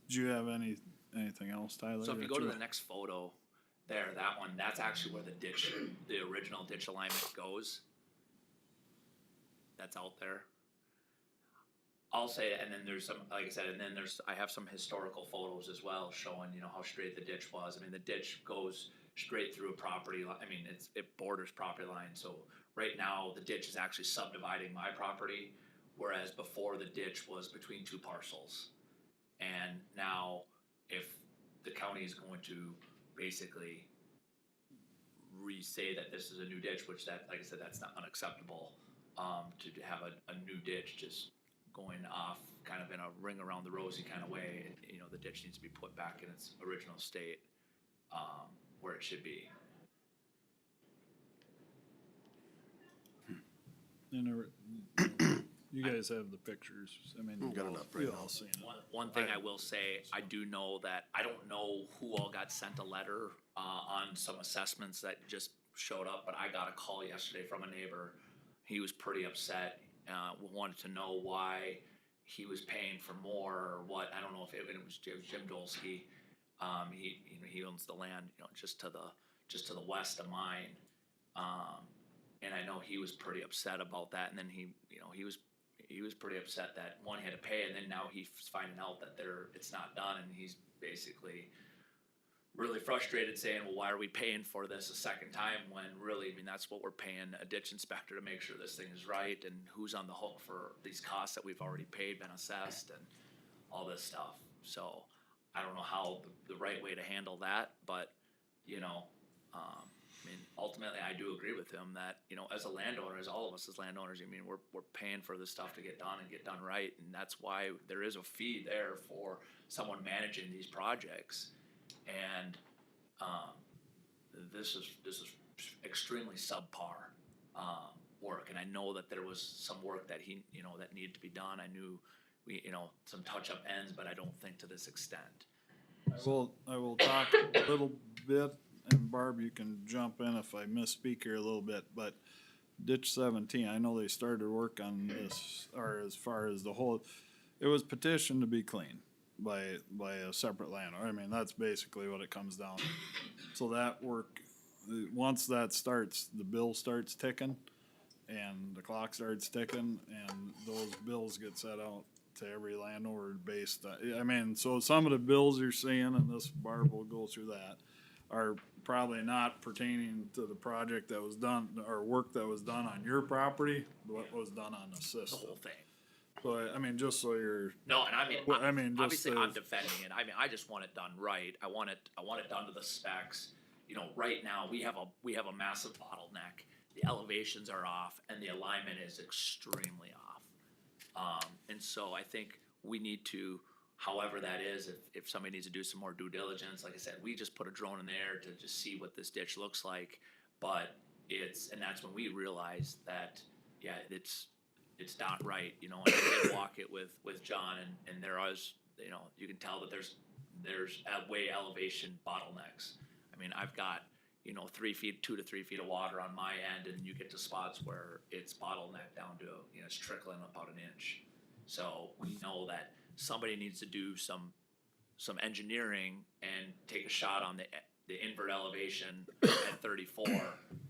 Do you have anything else, Tyler? So if you that go to the next photo there, that one, that's actually where the ditch, the original ditch alignment goes. That's out there. I'll say, and then there's some, like I said, and then I have some historical photos as well showing, you know, how straight the ditch was. I mean, the ditch goes straight through a property line. I mean, it borders property line. So right now, the ditch is actually subdividing my property, whereas before the ditch was between 2 parcels. And now, if the county is going to basically re-say that this is a new ditch, which that, like I said, that's not unacceptable. To have a new ditch just going off kind of in a ring around the rosy kind of way, you know, the ditch needs to be put back in its original state, where it should be. You guys have the pictures, I mean. Got it up right you now. all seen it. One thing I will say, I do know that, I don't know who all got sent a letter, on some assessments that just showed up, but I got a call yesterday from a neighbor. He was pretty upset, wanted to know why he was paying for more or what, I don't know if it was Jim Dolsky. He owns the land, you know, just to the west of mine. And I know he was pretty upset about that, and then he was pretty upset that one, he had to pay, and then now he's finding out that it's not done, and he's basically really frustrated, saying, well, why are we paying for this a second time, when really, I mean, that's what we're paying a ditch inspector to make sure this thing is right, and who's on the hook for these costs that we've already paid, been assessed, and all this stuff. So I don't know how the right way to handle that, but, you know, I mean, ultimately, I do agree with him that, you know, as a landowner, as all of us as landowners, I mean, we're paying for this stuff to get done and get done right, and that's why there is a fee there for someone managing these projects. And this is extremely subpar work, and I know that there was some work that that needed to be done. I knew some touch-up ends, but I don't think to this extent. I will talk a little bit, and Barb, you can jump in if I misspeak here a little bit, but ditch 17, I know they started work on this, or as far as the whole, it was petitioned to be clean by a separate landowner. I mean, that's basically what it comes down to. So that work, once that starts, the bill starts ticking, and the clock starts ticking, and those bills get set out to every landowner based on, I mean, so some of the bills you're seeing, and this Barb will go through that, are probably not pertaining to the project that was done, or work that was done on your property, but what was done on the The system. whole thing. So, I mean, just so you're, No, and I mean, Well, I mean, just obviously, the- I'm defending it. I mean, I just want it done right. I want it done to the specs. You know, right now, we have a massive bottleneck. The elevations are off, and the alignment is extremely off. And so I think we need to, however that is, if somebody needs to do some more due diligence, like I said, we just put a drone in there to just see what this ditch looks like. But and that's when we realized that, yeah, it's not right, you know, and I did walk it with John, and there was, you know, you can tell that there's way elevation bottlenecks. I mean, I've got, 2 to 3 feet of water on my end, and you get to spots where it's bottlenecked down to, it's trickling about an inch. So we know that somebody needs to do some engineering and take a shot on the invert elevation at 34,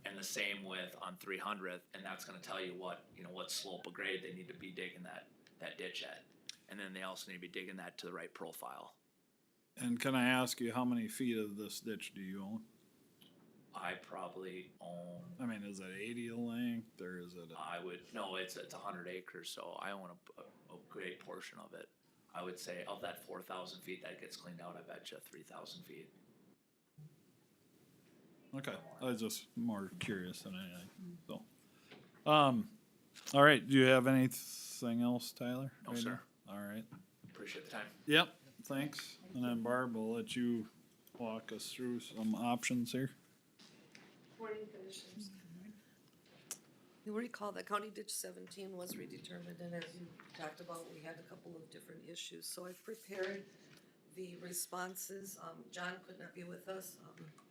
and the same with on 300th, and that's gonna tell you what slope of grade they need to be digging that ditch at. And then they also need to be digging that to the right profile. and can I ask you, how many feet of this ditch do you own? I probably own, I mean, is it 80 length, or is it? it's 100 acres, so I own a great portion of it. I would say of that 4,000 feet that gets cleaned out, I bet you 3,000 feet. Okay, I was just more curious than anything, so. All right, do you have anything else, Tyler? No, right sir. now? All right, Appreciate the time. yep, thanks, and then Barb, will let you walk us through some options here. Morning, Commissioners. You'll recall that County Ditch 17 was redetermined, and as you talked about, we had a couple of different issues. So I've prepared the responses. John could not be with us.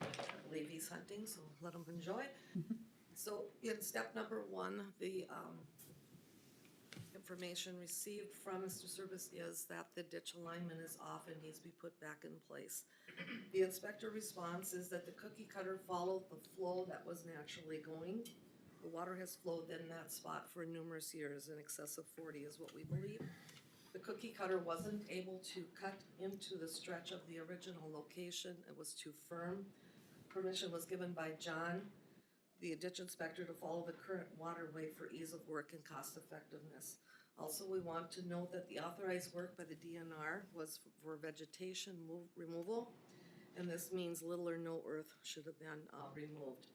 I believe he's hunting, so let him enjoy. So in step number 1, the information received from Mr. Service is that the ditch alignment is off and needs to be put back in place. The inspector response is that the cookie cutter followed the flow that was naturally going. The water has flowed in that spot for numerous years, in excess of 40 is what we believe. The cookie cutter wasn't able to cut into the stretch of the original location. It was too firm. Permission was given by John, the ditch inspector, to follow the current waterway for ease of work and cost effectiveness. Also, we want to note that the authorized work by the DNR was for vegetation removal and this means little or no earth should have been removed.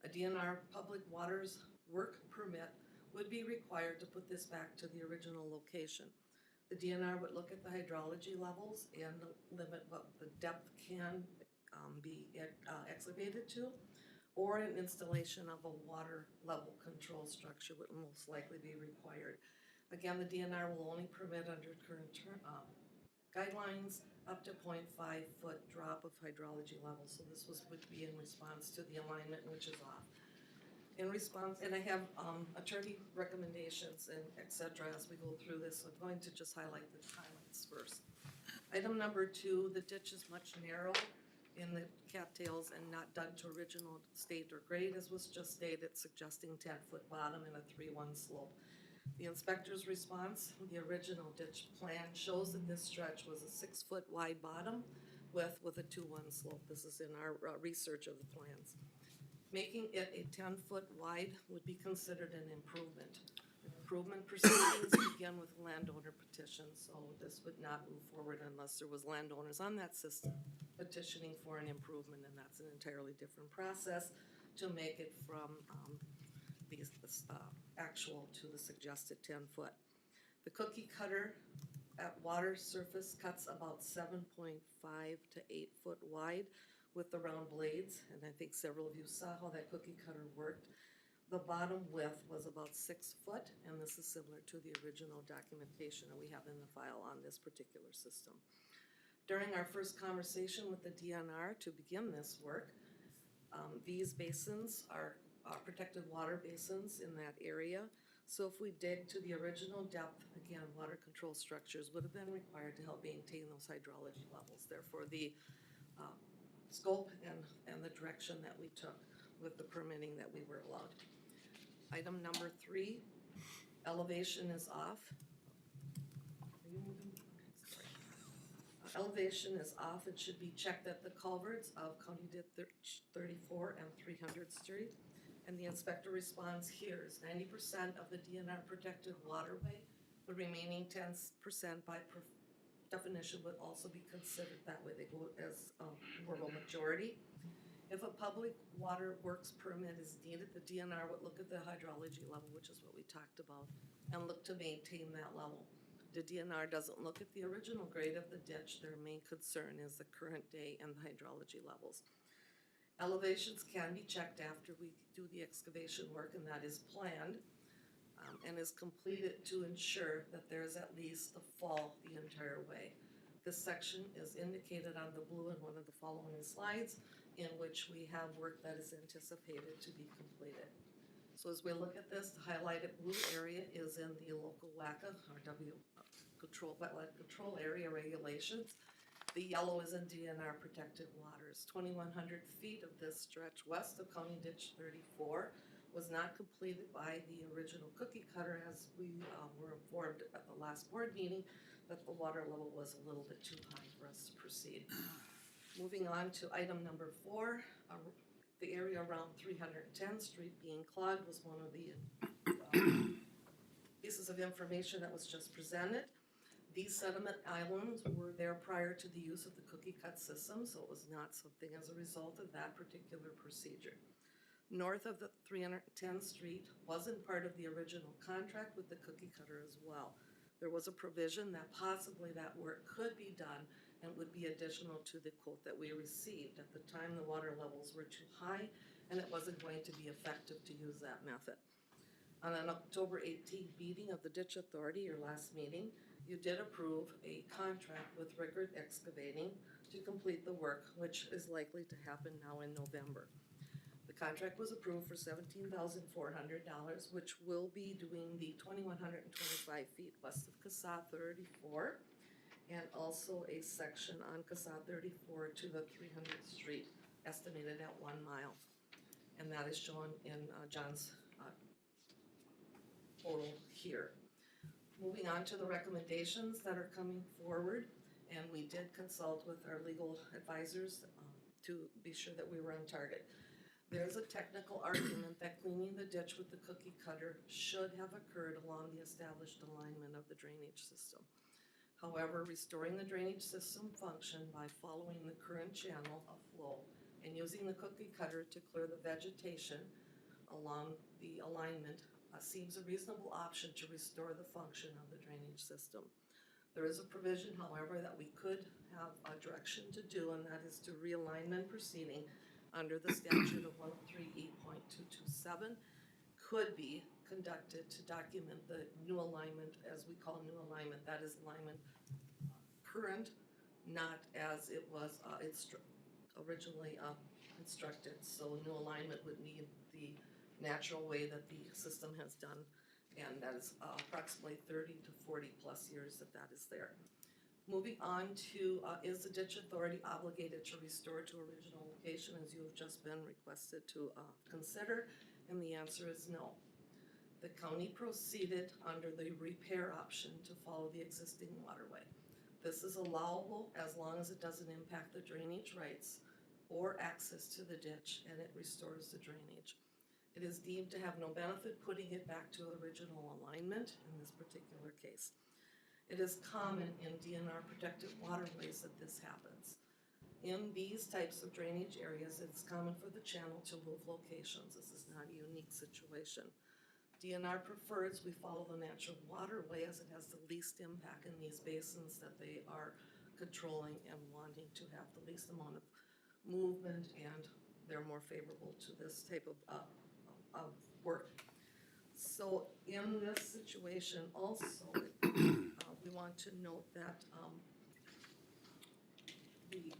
A DNR public waters work permit would be required to put this back to the original location. The DNR would look at the hydrology levels and limit what the depth can be excavated to, or an installation of a water level control structure would most likely be required. Again, the DNR will only permit under current guidelines up to 0.5 foot drop of hydrology levels. So this would be in response to the alignment, which is off. In response, and I have attorney recommendations and et cetera as we go through this. So I'm going to just highlight the highlights first. Item number 2, the ditch is much narrow in the cattails and not dug to original state or grade, as was just stated, suggesting 10-foot bottom and a 3-1 slope. The inspector's response, the original ditch plan shows that this stretch was a 6-foot wide bottom with a 2-1 slope. This is in our research of the plans. Making it a 10-foot wide would be considered an improvement. Improvement proceedings begin with landowner petitions, so this would not move forward unless there was landowners on that system petitioning for an improvement, and that's an entirely different process to make it from the actual to the suggested 10-foot. The cookie cutter at water surface cuts about 7.5 to 8 foot wide with the round blades, and I think several of you saw how that cookie cutter worked. The bottom width was about 6 foot, and this is similar to the original documentation that we have in the file on this particular system. During our first conversation with the DNR to begin this work, these basins are protected water basins in that area. So if we dig to the original depth, again, water control structures would have been required to help maintain those hydrology levels. Therefore, the scope and the direction that we took with the permitting that we were allowed. Item number 3, elevation is off. Are you moving? Okay, sorry. Elevation is off. It should be checked at the culverts of County Ditch 34 and 300th Street. And the inspector responds here is 90% of the DNR protected waterway. The remaining 10% by definition would also be considered that way. They go as a rural majority. If a public water works permit is needed, the DNR would look at the hydrology level, which is what we talked about, and look to maintain that level. The DNR doesn't look at the original grade of the ditch. Their main concern is the current day and the hydrology levels. Elevations can be checked after we do the excavation work, and that is planned and is completed to ensure that there's at least a fall the entire way. This section is indicated on the blue in one of the following slides, in which we have work that is anticipated to be completed. So as we look at this, the highlighted blue area is in the local WACA, or wetland control area regulations. The yellow is in DNR protected waters. 2,100 feet of this stretch west of County Ditch 34 was not completed by the original cookie cutter, as we were informed at the last board meeting that the water level was a little bit too high for us to proceed. Moving on to item number 4, the area around 310th Street being clogged was one of the pieces of information that was just presented. These sediment islands were there prior to the use of the cookie cut system, so it was not something as a result of that particular procedure. North of the 310th Street wasn't part of the original contract with the cookie cutter as well. There was a provision that possibly that work could be done and would be additional to the quote that we received. At the time, the water levels were too high and it wasn't going to be effective to use that method. On an October 18th meeting of the Ditch Authority, your last meeting, you did approve a contract with Rickard Excavating to complete the work, which is likely to happen now in November. The contract was approved for $17,400, which will be doing the 2,125 feet west of CASA 34, and also a section on CASA 34 to the 300th Street, estimated at 1 mile. And that is shown in John's photo here. Moving on to the recommendations that are coming forward, and we did consult with our legal advisors to be sure that we were on target. There's a technical argument that cleaning the ditch with the cookie cutter should have occurred along the established alignment of the drainage system. However, restoring the drainage system function by following the current channel of flow and using the cookie cutter to clear the vegetation along the alignment seems a reasonable option to restore the function of the drainage system. There is a provision, however, that we could have a direction to do, and that is to realignment proceeding under the statute of 138.227 could be conducted to document the new alignment, as we call new alignment. That is alignment current, not as it was originally instructed. So new alignment would mean the natural way that the system has done, and that is approximately 30 to 40 plus years that is there. Moving on to, is the ditch authority obligated to restore to original location, as you have just been requested to consider? And the answer is no. The county proceeded under the repair option to follow the existing waterway. This is allowable as long as it doesn't impact the drainage rights or access to the ditch, and it restores the drainage. It is deemed to have no benefit putting it back to original alignment in this particular case. It is common in DNR protected waterways that this happens. In these types of drainage areas, it's common for the channel to move locations. This is not a unique situation. DNR prefers we follow the natural waterway as it has the least impact in these basins that they are controlling and wanting to have the least amount of movement, and they're more favorable to this type of work. So in this situation also, we want to note that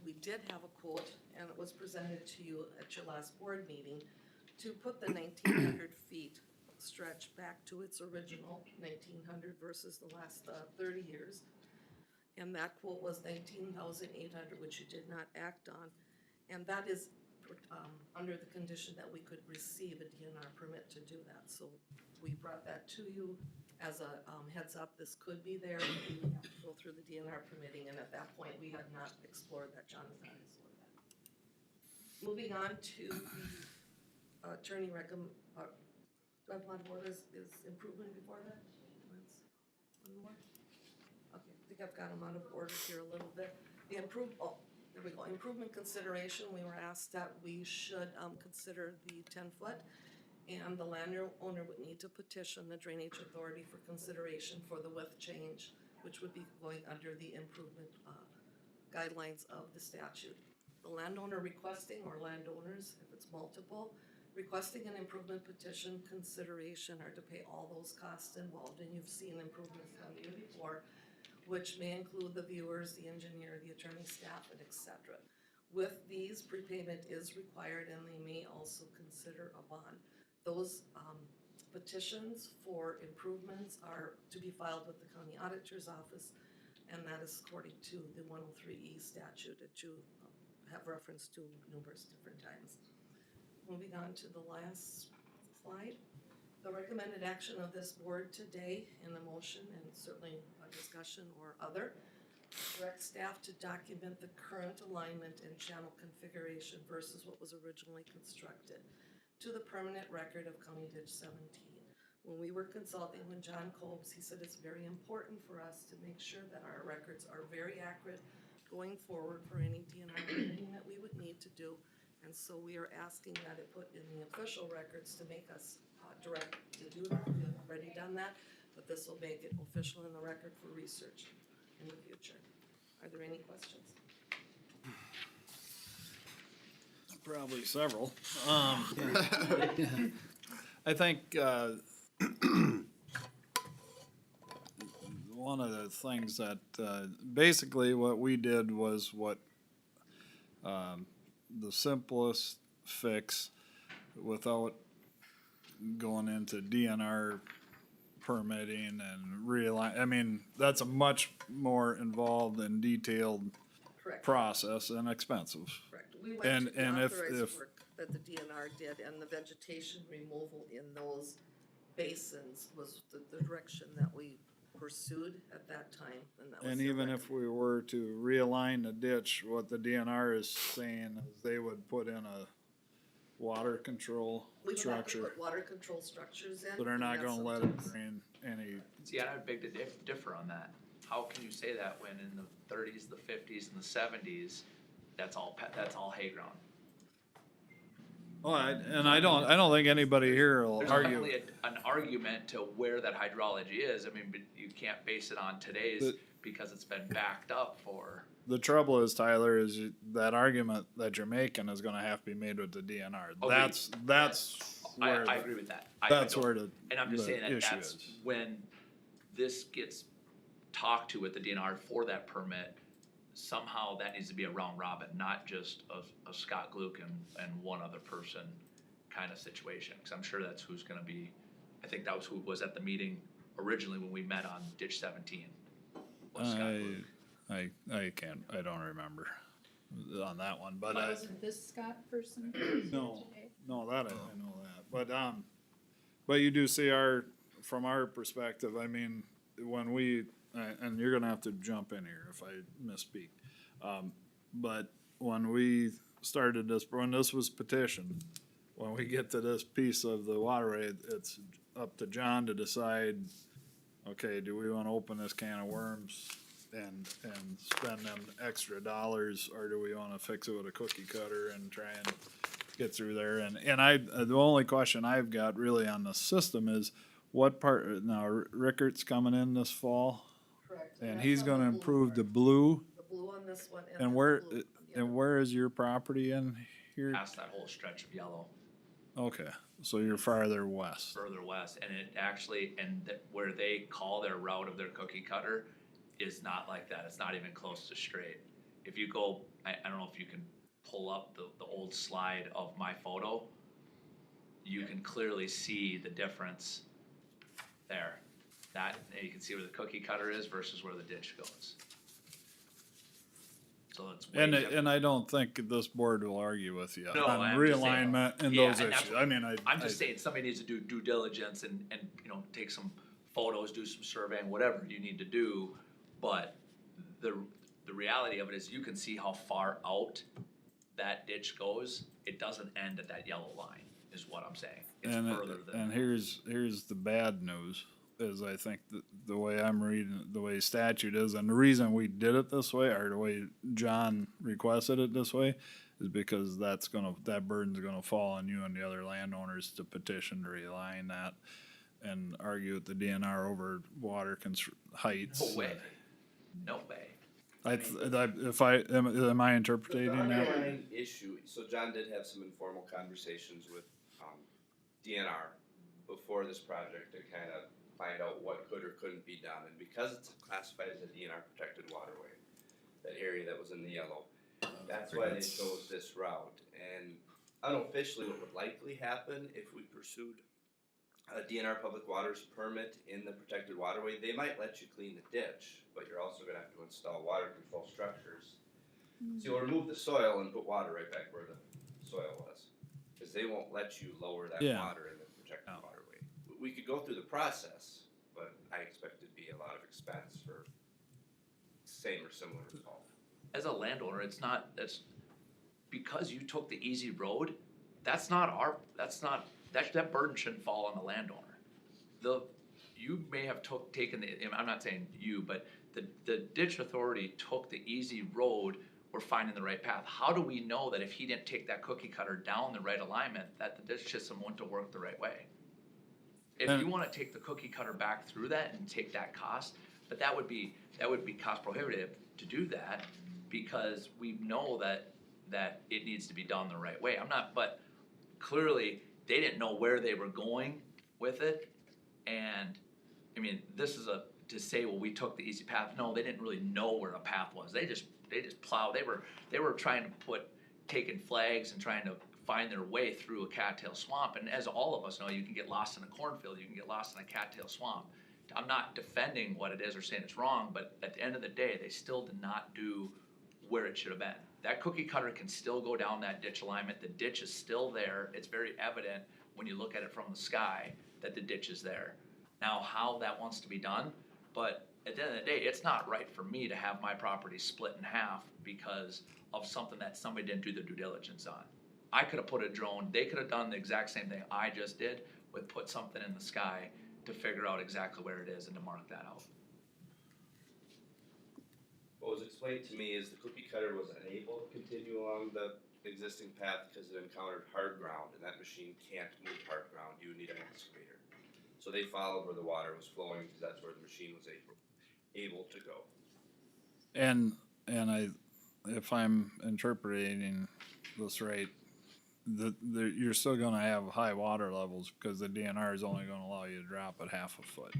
we did have a quote, and it was presented to you at your last board meeting, to put the 1,900 feet stretch back to its original 1,900 versus the last 30 years. And that quote was 19,800, which you did not act on. And that is under the condition that we could receive a DNR permit to do that. So we brought that to you as a heads up. This could be there. We would have to go through the DNR permitting, and at that point, we had not explored that. John has not explored that. Moving on to the attorney do I have one more? Is improvement before that? One more? Okay, I think I've got them out of order here a little bit. The there we go. Improvement consideration, we were asked that we should consider the 10-foot, and the landowner would need to petition the drainage authority for consideration for the width change, which would be going under the improvement guidelines of the statute. The landowner requesting, or landowners, if it's multiple, requesting an improvement petition consideration are to pay all those costs involved, and you've seen improvements come to you before, which may include the viewers, the engineer, the attorney staff, and etc. With these, prepayment is required, and they may also consider a bond. Those petitions for improvements are to be filed with the county auditor's office, and that is according to the 103E statute that you have referenced to numerous different times. Moving on to the last slide. The recommended action of this board today in the motion, and certainly a discussion or other, direct staff to document the current alignment and channel configuration versus what was originally constructed to the permanent record of County Ditch 17. When we were consulting with John Cobes, he said it's very important for us to make sure that our records are very accurate going forward for any DNR meeting that we would need to do. And so we are asking that it put in the official records to make us direct to do that. We have already done that, but this will make it official in the record for research in the future. Are there any questions? Probably several. I think one of the things that basically what we did was what the simplest fix without going into DNR permitting and realign. I mean, that's a much more involved and detailed Correct. process and expensive. Correct. We went to the and if authorized work that the DNR did, and the vegetation removal in those basins was the direction that we pursued at that time, and that was. And the even if we were to realign the ditch, what the DNR is saying is they would put in a water control we would have to structure. put water control structures in. So they're and not that's gonna let it sometimes- drain any, See, I would beg to differ on that. how can you say that when in the thirties, the fifties, and the seventies, that's all hay ground? Well, I don't think anybody here will There's argue. definitely an argument to where that hydrology is. I mean, but you can't base it on today's because it's been backed up for. The trouble is, Tyler, is that argument that you're making is gonna have to be made with the DNR. Agreed. That's where, I agree with that. that's where the And I'm just saying that issue that's is. when this gets talked to with the DNR for that permit, somehow that needs to be a round robin, not just a Scott Gluck and one other person kind of situation. Cause I'm sure that's who's gonna be, I think that was who was at the meeting originally when we met on ditch 17. Was Scott Gluck. I don't remember on that one, but Wasn't this Scott person? No. today? no, that I know that, but you do see from our perspective, I mean, when we, and you're gonna have to jump in here if I misspeak. But when we started this, when this was petitioned, when we get to this piece of the waterway, it's up to John to decide, okay, do we wanna open this can of worms and spend them extra dollars, or do we wanna fix it with a cookie cutter and try and get through there? And the only question I've got really on the system is, what part, now Rickart's coming in this fall, Correct. and that's he's on gonna the blue improve part. the blue, The blue on this one and and then where, the blue on the and other. where is your property in here? Past that whole stretch of yellow. Okay, so you're farther west. Further west, and it actually, where they call their route of their cookie cutter is not like that. It's not even close to straight. If you go, I don't know if you can pull up the old slide of my photo, you can clearly see the difference there. That, you can see where the cookie cutter is versus where the ditch goes. So it's way different. And I don't think this board will argue with you No, on I'm just saying- realignment and Yeah, those and that's issues. what- I mean, I'm just saying, somebody needs to do due diligence and, take some photos, do some surveying, whatever you need to do. But the reality of it is you can see how far out that ditch goes. It doesn't end at that yellow line, is what I'm saying. It's further than. And here's the bad news, is I think the way I'm reading, the way statute is, and the reason we did it this way, or the way John requested it this way, is because that burden's gonna fall on you and the other landowners to petition to realign that and argue with the DNR over water heights. No way. No way. Am I interpreting The that? underlying issue, so John did have some informal conversations with, DNR before this project to kind of find out what could or couldn't be done, and because it's classified as a DNR protected waterway, that area that was in the yellow, that's why they chose this route. And unofficially, what would likely happen if we pursued a DNR public waters permit in the protected waterway, they might let you clean the ditch, but you're also gonna have to install water control structures. So you'll remove the soil and put water right back where the soil was, cause they won't let you lower that Yeah. water in the protected waterway. We could go through the process, but I expect it'd be a lot of expense for same or similar result. As a landowner, that's because you took the easy road, that burden shouldn't fall on the landowner. You may have taken I'm not saying you, but the ditch authority took the easy road, we're finding the right path. How do we know that if he didn't take that cookie cutter down the right alignment, that the ditch system wouldn't have worked the right way? If you wanna take the cookie cutter back through that and take that cost, but that would be cost prohibitive to do that, because we know that it needs to be done the right way. But clearly, they didn't know where they were going with it, and, I mean, this is to say, well, we took the easy path, no, they didn't really know where a path was, they just plowed, they were trying to taking flags and trying to find their way through a cattail swamp, and as all of us know, you can get lost in a cornfield, you can get lost in a cattail swamp. I'm not defending what it is or saying it's wrong, but at the end of the day, they still did not do where it should have been. That cookie cutter can still go down that ditch alignment, the ditch is still there, it's very evident when you look at it from the sky that the ditch is there. Now, how that wants to be done, but at the end of the day, it's not right for me to have my property split in half because of something that somebody didn't do their due diligence on. I could have put a drone, they could have done the exact same thing I just did, with put something in the sky to figure out exactly where it is and to mark that out. What was explained to me is the cookie cutter was unable to continue along the existing path because it encountered hard ground, and that machine can't move hard ground, you need an excavator. So they followed where the water was flowing, because that's where the machine was able to go. And if I'm interpreting this right, you're still gonna have high water levels because the DNR is only gonna allow you to drop it half a foot.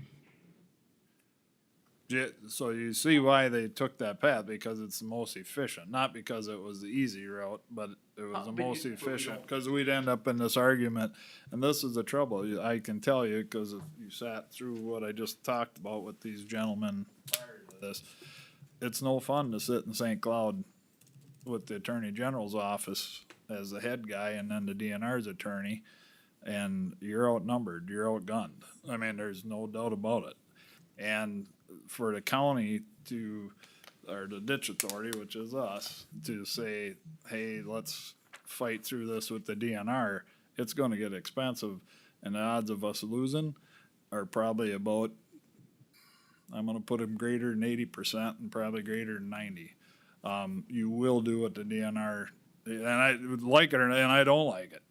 So you see why they took that path, because it's the most efficient, not because it was the easy route, but it was the But most you- efficient, cause we'd end up in this argument. And this is the trouble, I can tell you, cause if you sat through what I just talked about with these gentlemen prior to this, it's no fun to sit in St. Cloud with the Attorney General's office as the head guy and then the DNR's attorney, and you're outnumbered, you're outgunned. I mean, there's no doubt about it. And for the county to, or the ditch authority, which is us, to say, hey, let's fight through this with the DNR, it's gonna get expensive. And the odds of us losing are probably about, I'm gonna put them greater than 80% and probably greater than 90. You will do what the DNR, and I like it and I don't like it.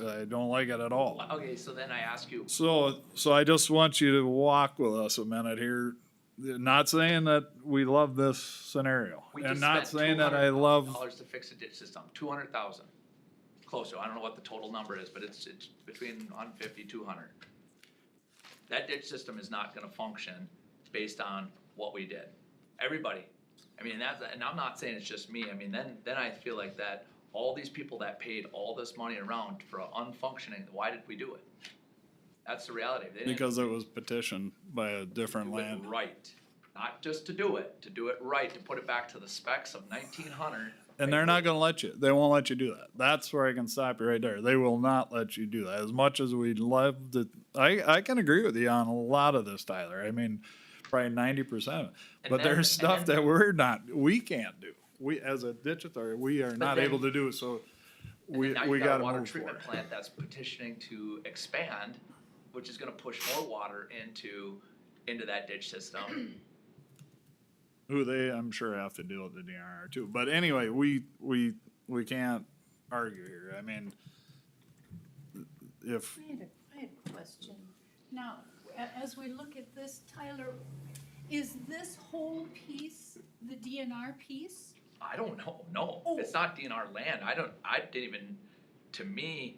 I don't like it at all. Okay, so then I ask you, So I just want you to walk with us a minute here. Not saying that we love this scenario, we and just not spent saying that I love. $200,000 to fix a ditch system, 200,000. Close to, I don't know what the total number is, but it's between 150, 200. That ditch system is not gonna function based on what we did. Everybody, I mean, and I'm not saying it's just me, I mean, then I feel like that, all these people that paid all this money around for unfunctioning, why did we do it? That's the reality. They didn't Because it was petitioned by a different do it land. right, not just to do it right, to put it back to the specs of 1900. And they're not gonna let you, they won't let you do that. That's where I can stop you right there. They will not let you do that. As much as we'd love to, I can agree with you on a lot of this, Tyler. I mean, probably 90% of it. And But then- there's and stuff then- that we can't do. We, as a ditch authority, we are not then- able to do it, so And we then now you got gotta a water move for treatment it. plant that's petitioning to expand, which is gonna push more water into that ditch system. Who they, I'm sure, have to deal with the DNR too. But anyway, we can't argue here. I mean, if, I had a question. Now, as we look at this, Tyler, is this whole piece the DNR piece? I don't know, no, Oh. it's not DNR land, I didn't even, to me,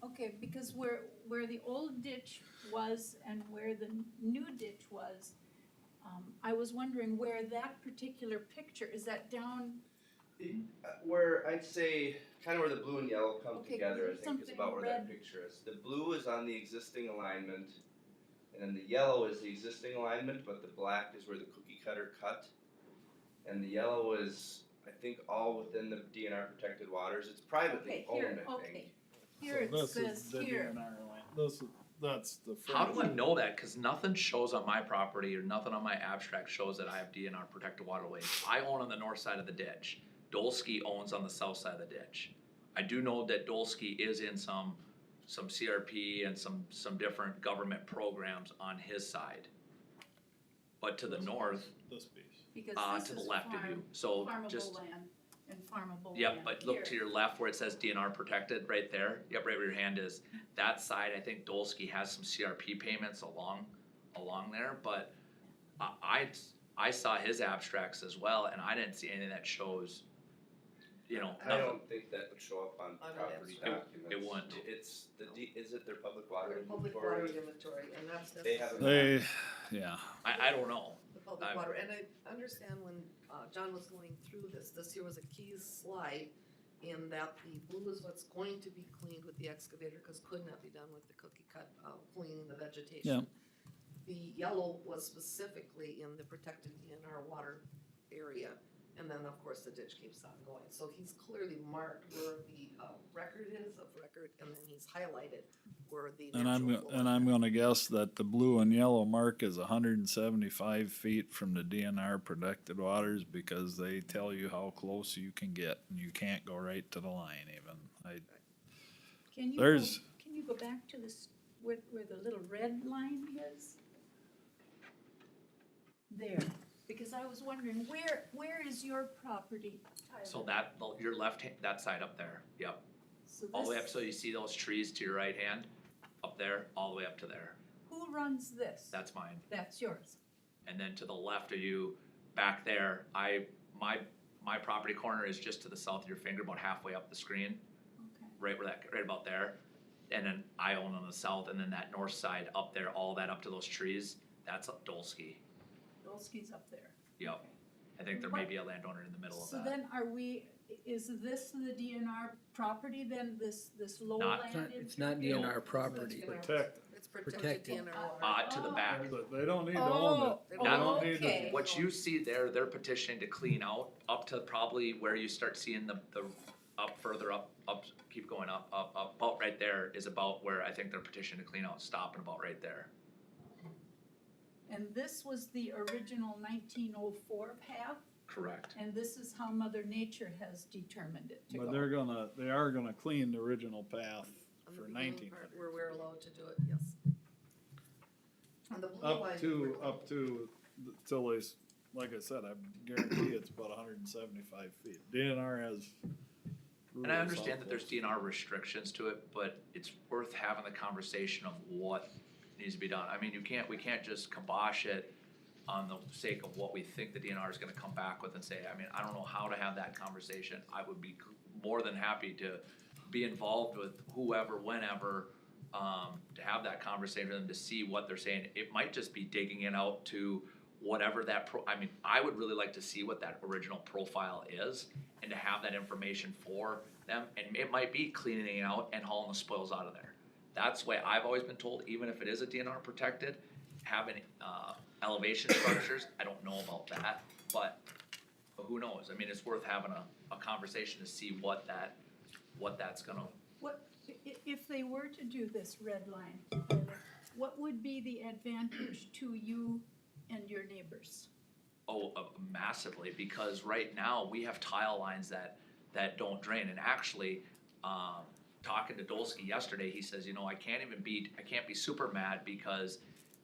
Okay, because where the old ditch was and where the new ditch was, I was wondering where that particular picture, is that down? Where I'd say, kind of where the blue and yellow come Okay, together, I there's think is something about where that red. picture is. The blue is on the existing alignment, and then the yellow is the existing alignment, but the black is where the cookie cutter cut. And the yellow is, I think, all within the DNR protected waters. It's privately Okay, owned, here, I okay. think. Here it this is says the here. DNR land. That's the. how do I know that? Cause nothing shows on my property or nothing on my abstract shows that I have DNR protected waterways. I own on the north side of the ditch, Dolsky owns on the south side of the ditch. I do know that Dolsky is in some CRP and some different government programs on his side. But to the north, This piece. Because to this the is left of you, so just. farmable land and farmable land. Yep, but look to Here. your left where it says DNR protected, right there, yep, right where your hand is. That side, I think Dolsky has some CRP payments along there, but I saw his abstracts as well, and I didn't see anything that shows, I nothing. don't think that would show up on On the property abstract. documents. It wouldn't. It's is it their public water The public inventory? water inventory, and that's They haven't- necessary, Yeah. I don't know. the public I'm- water, and I understand when, John was going through this here was a key slide in that the blue is what's going to be cleaned with the excavator, cause could not be done with the cookie cut, cleaning the vegetation. Yeah. The yellow was specifically in the protected DNR water area, and then, of course, the ditch keeps on going. So he's clearly marked where the, record is of record, and then he's highlighted where the And natural flow I'm is. gonna guess that the blue and yellow mark is 175 feet from the DNR protected waters, because they tell you how close you can get, and you can't go right to the line even. Can you There's- can you go back to this, where the little red line is? There, Because I was wondering, where is your property, Tyler? So that, your left hand, that side up there, yep. So All the way up, this- so you see those trees to your right hand, up there, all the way up to there. Who runs this? That's mine. That's yours. And then to the left of you, back there, my property corner is just to the south of your finger, about halfway up the screen, Okay. right about there. And then I own on the south, and then that north side up there, all that up to those trees, that's up Dolsky. Dolsky's up there. Yep. I think there may be a landowner in the middle of So that. then is this the DNR property then, this lowland? It's not DNR property. Protect. It's Protected. To the back. They don't need to own it. They don't need to- okay. What you see there, they're petitioning to clean out up to probably where you start seeing the up further up, keep going up, about right there is about where I think they're petitioning to clean out, stopping about right there. And this was the original 1904 path, Correct. and this is how Mother Nature has determined it to go. But they are gonna clean the original path On the for beginning 19. part where we're allowed to do it, yes. On the blue line. Up to, till they, like I said, I guarantee it's about 175 feet. DNR has. And I rules understand out that there's there. DNR restrictions to it, but it's worth having the conversation of what needs to be done. I mean, we can't just kibosh it on the sake of what we think the DNR is gonna come back with and say, I mean, I don't know how to have that conversation. I would be more than happy to be involved with whoever, whenever, to have that conversation with them, to see what they're saying. It might just be digging it out to whatever I mean, I would really like to see what that original profile is and to have that information for them. And it might be cleaning it out and hauling the spoils out of there. That's the way I've always been told, even if it is a DNR protected, having, elevation structures, I don't know about that, but who knows? I mean, it's worth having a conversation to see what that's gonna, If they were to do this red line, what would be the advantage to you and your neighbors? massively, because right now, we have tile lines that don't drain, and actually, talking to Dolsky yesterday, he says, I can't be super mad because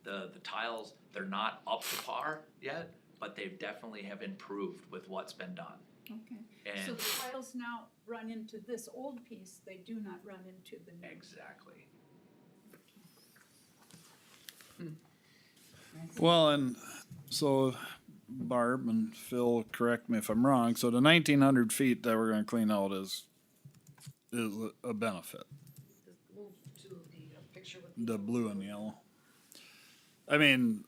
the tiles, they're not up to par yet, but they definitely have improved with what's been done. Okay, And so the tiles now run into this old piece, they do not run into the new. exactly. Well, and so Barb and Phil, correct me if I'm wrong, so the 1,900 feet that we're gonna clean out is a benefit, Move to the picture with. the blue and yellow. I mean,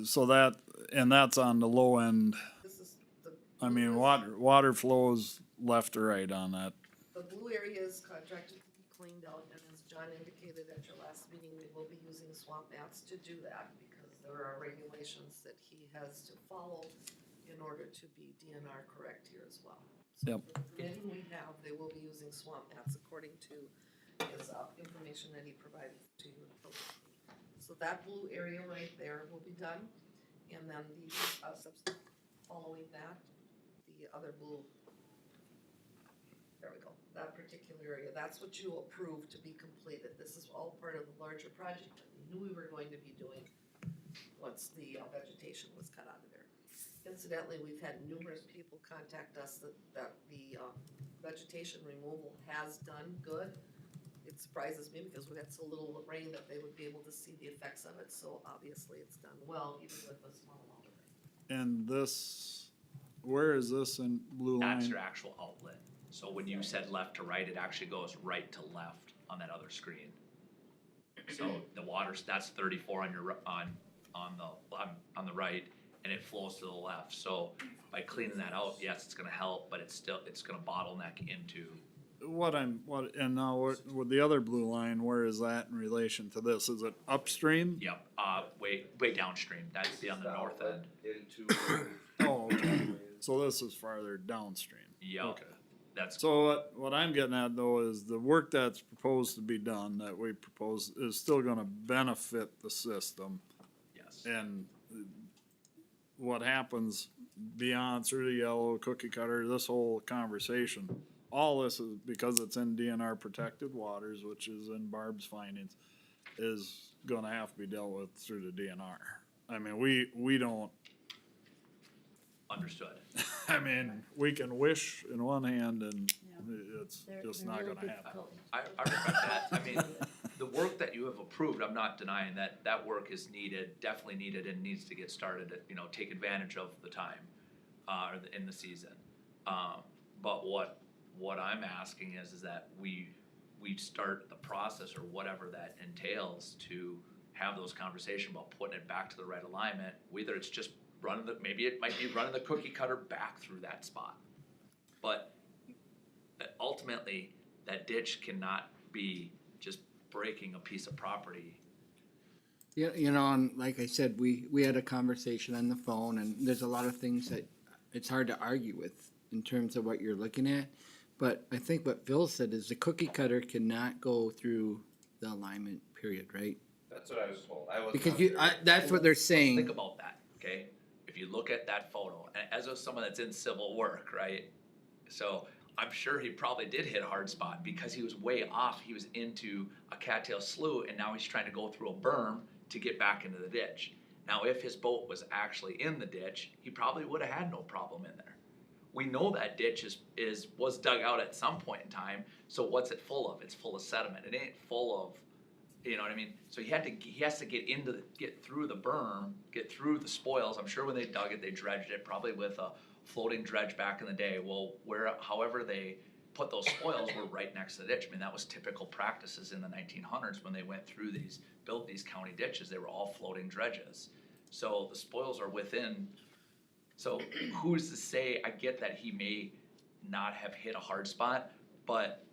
so that's on the low end, This is the. I mean, blue is- water flows left or right on that. The blue area is contracted to be cleaned out, and as John indicated at your last meeting, we will be using swamp mats to do that, because there are regulations that he has to follow in order to be DNR correct here as well. So Yep. for the permitting we have, they will be using swamp mats according to his information that he provided to you. So that blue area right there will be done, and then the, following that, the other blue. There we go, that particular area, that's what you approved to be completed. This is all part of the larger project that we knew we were going to be doing once the vegetation was cut out of there. Incidentally, we've had numerous people contact us that the vegetation removal has done good. It surprises me because we had so little rain that they would be able to see the effects of it, so obviously it's done well, even with a small amount of rain. And this, where is this in blue line? That's your actual outlet. So when you said left to right, it actually goes right to left on that other screen. So the water's, that's 34 on your, on the right, and it flows to the left. So by cleaning that out, yes, it's gonna help, but it's gonna bottleneck into, And now with the other blue line, where is that in relation to this? Is it upstream? yep, way downstream. That'd be on the north end. Into. Oh, okay. So this is farther downstream. Yep. Okay. That's, So what I'm getting at though is the work that's proposed to be done, that we propose, is still gonna benefit the system. yes. And what happens beyond through the yellow cookie cutter, this whole conversation, all this is because it's in DNR protected waters, which is in Barb's findings, is gonna have to be dealt with through the DNR. I mean, we don't, understood. I mean, we can wish in one hand and it's They're just not really gonna happen. difficult. I respect that. I mean, the work that you have approved, I'm not denying that, that work is needed, definitely needed, and needs to get started, you know, take advantage of the time, in the season. But what I'm asking is that we start the process or whatever that entails to have those conversations about putting it back to the right alignment, whether it's just running maybe it might be running the cookie cutter back through that spot. But ultimately, that ditch cannot be just breaking a piece of property. Yeah, you know, and like I said, we had a conversation on the phone, and there's a lot of things that it's hard to argue with in terms of what you're looking at. But I think what Phil said is the cookie cutter cannot go through the alignment period, right? That's what I was told. I wasn't. Because up there. that's what they're saying. Think about that, okay? If you look at that photo, and as of someone that's in civil work, right? So I'm sure he probably did hit a hard spot because he was way off. He was into a cattail slough, and now he's trying to go through a berm to get back into the ditch. Now, if his boat was actually in the ditch, he probably would have had no problem in there. We know that ditch was dug out at some point in time. So what's it full of? It's full of sediment. It ain't full of, you know what I mean? So he has to get through the berm, get through the spoils. I'm sure when they dug it, they dredged it probably with a floating dredge back in the day. Well, however they put those spoils were right next to the ditch. I mean, that was typical practices in the 1900s when they went through built these county ditches. They were all floating dredges. So the spoils are within. So who's to say? I get that he may not have hit a hard spot, but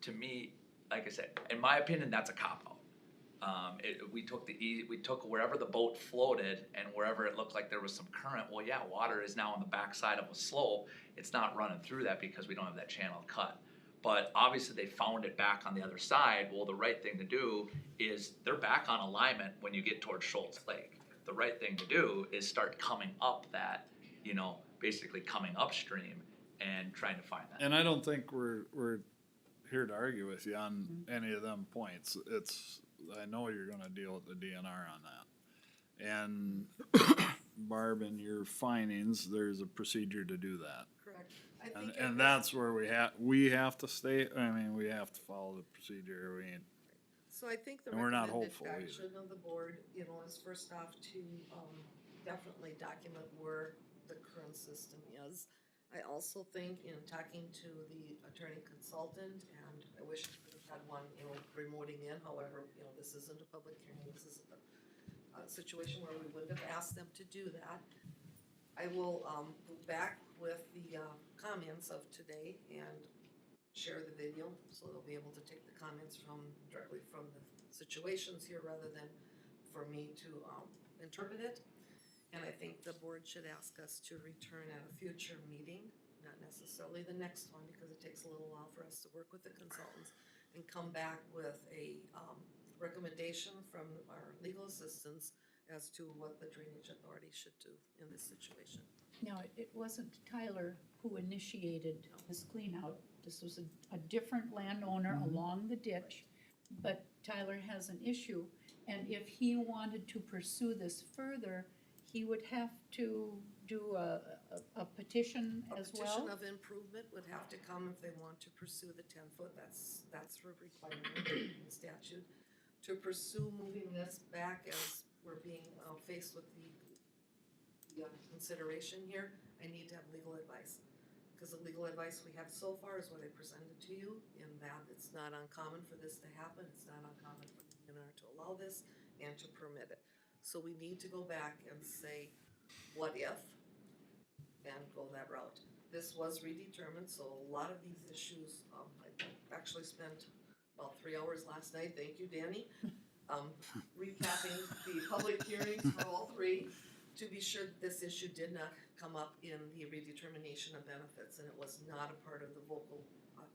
to me, like I said, in my opinion, that's a cop out. We took wherever the boat floated and wherever it looked like there was some current. Well, yeah, water is now on the backside of a slope. It's not running through that because we don't have that channel cut. But obviously they found it back on the other side. Well, the right thing to do is they're back on alignment when you get towards Schultz Lake. The right thing to do is start coming up that, you know, basically coming upstream and trying to find that. And I don't think we're here to argue with you on any of them points. I know you're gonna deal with the DNR on that. And Barb, in your findings, there's a procedure to do that. Correct. I think And that's where we have to stay, I mean, we have to follow the procedure. So I think the And we're not recommended hopeful either. action of the board, you know, is first off to, definitely document where the current system is. I also think in talking to the attorney consultant, and I wish we had one, you know, remoting in, however, you know, this isn't a public hearing, this is a situation where we wouldn't have asked them to do that. I will, go back with the, comments of today and share the video, so they'll be able to take the comments directly from the situations here rather than for me to, interpret it. And I think the board should ask us to return at a future meeting, not necessarily the next one, because it takes a little while for us to work with the consultants, and come back with a, recommendation from our legal assistants as to what the drainage authority should do in this situation. Now, it wasn't Tyler who initiated this clean out. This was a different landowner along the ditch, but Tyler has an issue. And if he wanted to pursue this further, he would have to do a petition as A well? petition of improvement would have to come if they want to pursue the 10-foot, that's a requirement in statute. To pursue moving this back as we're being faced with the consideration here, I need to have legal advice. Because the legal advice we have so far is what I presented to you, in that it's not uncommon for this to happen, it's not uncommon for the DNR to allow this and to permit it. So we need to go back and say, what if, and go that route. This was redetermined, so a lot of these issues, I actually spent about 3 hours last night, thank you, Danny, recapping the public hearings for all three, to be sure that this issue did not come up in the redetermination of benefits, and it was not a part of the vocal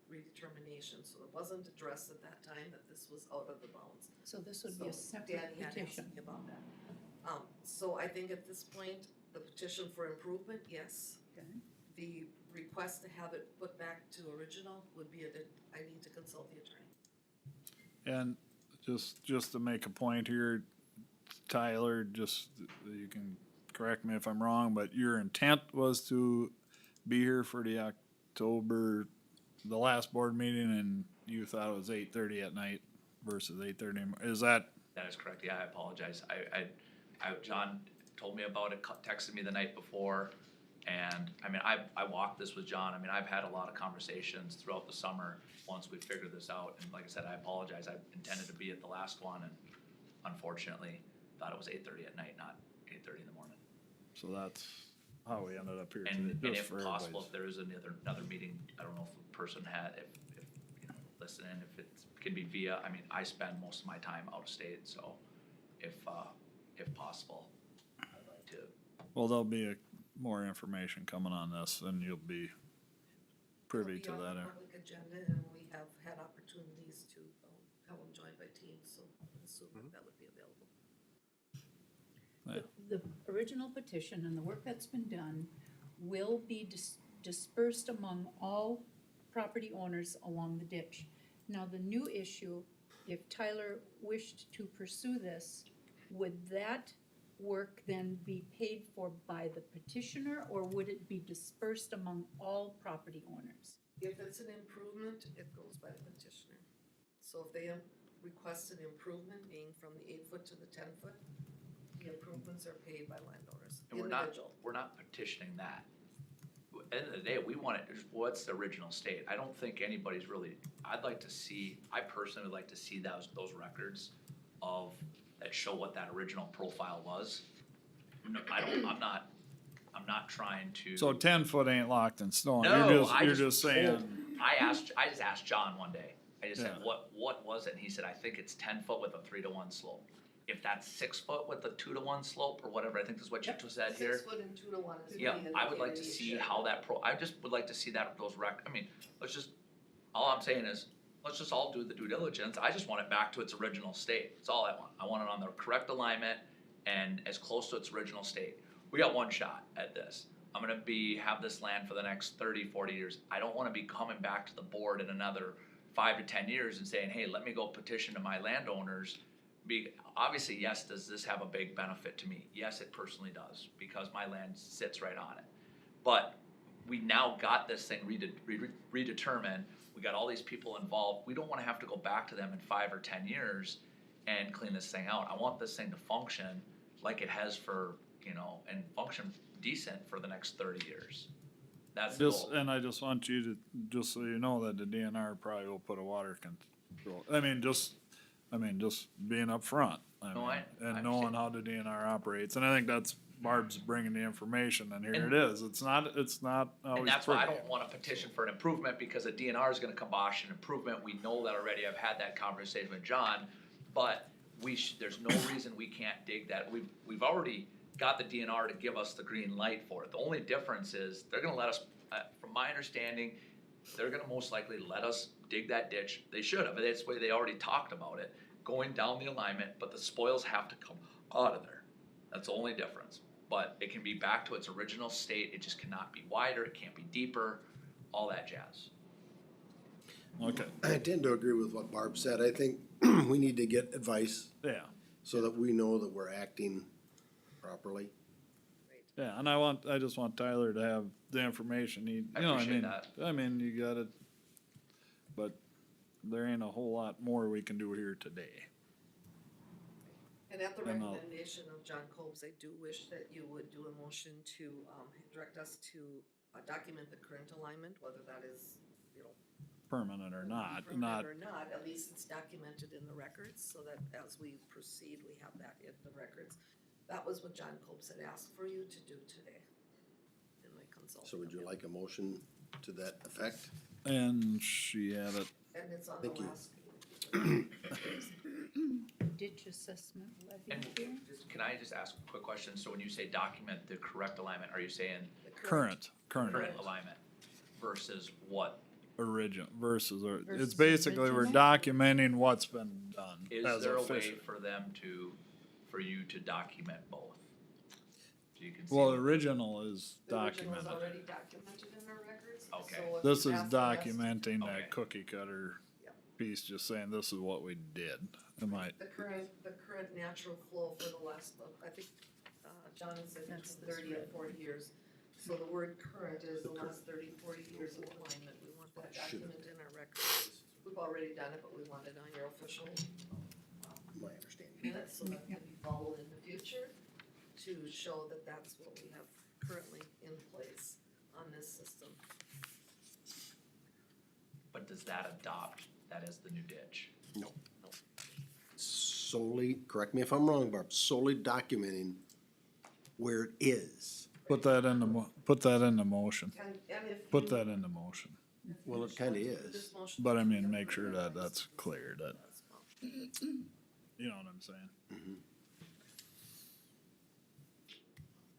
redetermination, so it wasn't addressed at that time that this was out of the bounds. So this would be a So separate Danny had asked petition. me about that. So I think at this point, the petition for improvement, yes. Okay. The request to have it put back to original would be I need to consult the attorney. And just to make a point here, Tyler, just, you can correct me if I'm wrong, but your intent was to be here for the October, the last board meeting, and you thought it was 8:30 at night versus 8:30, is that? That is correct, yeah, I apologize. John told me about it, texted me the night before, and, I mean, I walked this with John. I mean, I've had a lot of conversations throughout the summer, once we figured this out, and like I said, I apologize. I intended to be at the last one, and unfortunately, thought it was 8:30 at night, not 8:30 in the morning. So that's how we ended up here And today, if just for possible, everybody's. if there is another meeting, I don't know if the person had, if, you know, listening, if it can be via, I mean, I spend most of my time out of state, so if possible, I'd like to. Well, there'll be more information coming on this, and you'll be privy to It'll be on that. the public agenda, and we have had opportunities to, have them joined by teams, so I'm assuming that would be available. The original petition and the work that's been done will be dispersed among all property owners along the ditch. Now, the new issue, if Tyler wished to pursue this, would that work then be paid for by the petitioner, or would it be dispersed among all property owners? If it's an improvement, it goes by the petitioner. So if they request an improvement, being from the 8-foot to the 10-foot, the improvements are paid by landowners, And individual. we're not petitioning that. End of the day, we want it, what's the original state? I don't think anybody's really, I personally would like to see those records that show what that original profile was. No, I'm not trying to. So 10-foot ain't locked in stone. No, You're just saying. I just asked John one day. I just said, Yeah. what was it? And he said, I think it's 10 foot with a 3-to-1 slope. If that's 6 foot with a 2-to-1 slope or whatever, I think is what you just said here. 6 foot and 2-to-1 is. Yeah, being I would like to indicated see each how that I just would like to see I mean, all I'm saying is, let's just all do the due diligence. I just want it back to its original state. That's all I want. I want it on the correct alignment and as close to its original state. We got one shot at this. I'm gonna have this land for the next 30, 40 years. I don't wanna be coming back to the board in another 5 to 10 years and saying, hey, let me go petition to my landowners. Obviously, yes, does this have a big benefit to me? Yes, it personally does, because my land sits right on it. But we now got this thing redetermined, we got all these people involved, we don't wanna have to go back to them in 5 or 10 years and clean this thing out. I want this thing to function like it has and function decent for the next 30 years. That's the goal. And I just want you to, just so you know, that the DNR probably will put a water control, just being upfront. I And knowing understand. how the DNR operates, and I think that's Barb's bringing the information, and here And- it is. It's not always And that's why I pretty. don't wanna petition for an improvement, because a DNR is gonna kibosh an improvement, we know that already, I've had that conversation with John. But there's no reason we can't dig that, we've already got the DNR to give us the green light for it. The only difference is, they're gonna let us, from my understanding, they're gonna most likely let us dig that ditch, they should have, that's the way they already talked about it, going down the alignment, but the spoils have to come out of there. That's the only difference, but it can be back to its original state, it just cannot be wider, it can't be deeper, all that jazz. Okay, I tend to agree with what Barb said. I think we need to get advice yeah, so that we know that we're acting properly. yeah, and I just want Tyler to have the information he, I you know, appreciate that. you got it. But there ain't a whole lot more we can do here today. And at the And I'll- recommendation of John Cobes, I do wish that you would do a motion to, direct us to, document the current alignment, whether that is, Permanent or not, permanent or not, at least it's documented in the records, so that as we proceed, we have that in the records. That was what John Cobes had asked for you to do today in my consulting. So would you like a motion to that effect? and she had it, And it's on the Thank you. last. Ditch assessment levy And here? can I just ask a quick question, so when you say document the correct alignment, are you saying the current current alignment versus what? versus, it's Versus basically, we're original? documenting what's been done Is as there a way official. for you to document both? So you can see. Well, the original is The original is documented. already documented in our records. Okay. So if This you is ask us- documenting Okay. that cookie cutter Yeah. piece, just saying this is what we did. The current natural flow for the last, I think, John said That's between this 30 and red 40 years. So the word current is the last 30, 40 years of alignment. We want that document in our records. We've already done it, but we want it on your official My understanding. minutes so that can be followed in the future to show that that's what we have currently in place on this system. But does that adopt that as the new ditch? No. Solely, correct me if I'm wrong, Barb, solely documenting where it is. Put that in the put that in the motion. And if Put you- that in the motion. Well, it kinda is. this motion- But I mean, make sure that that's clear, that, you know what I'm saying?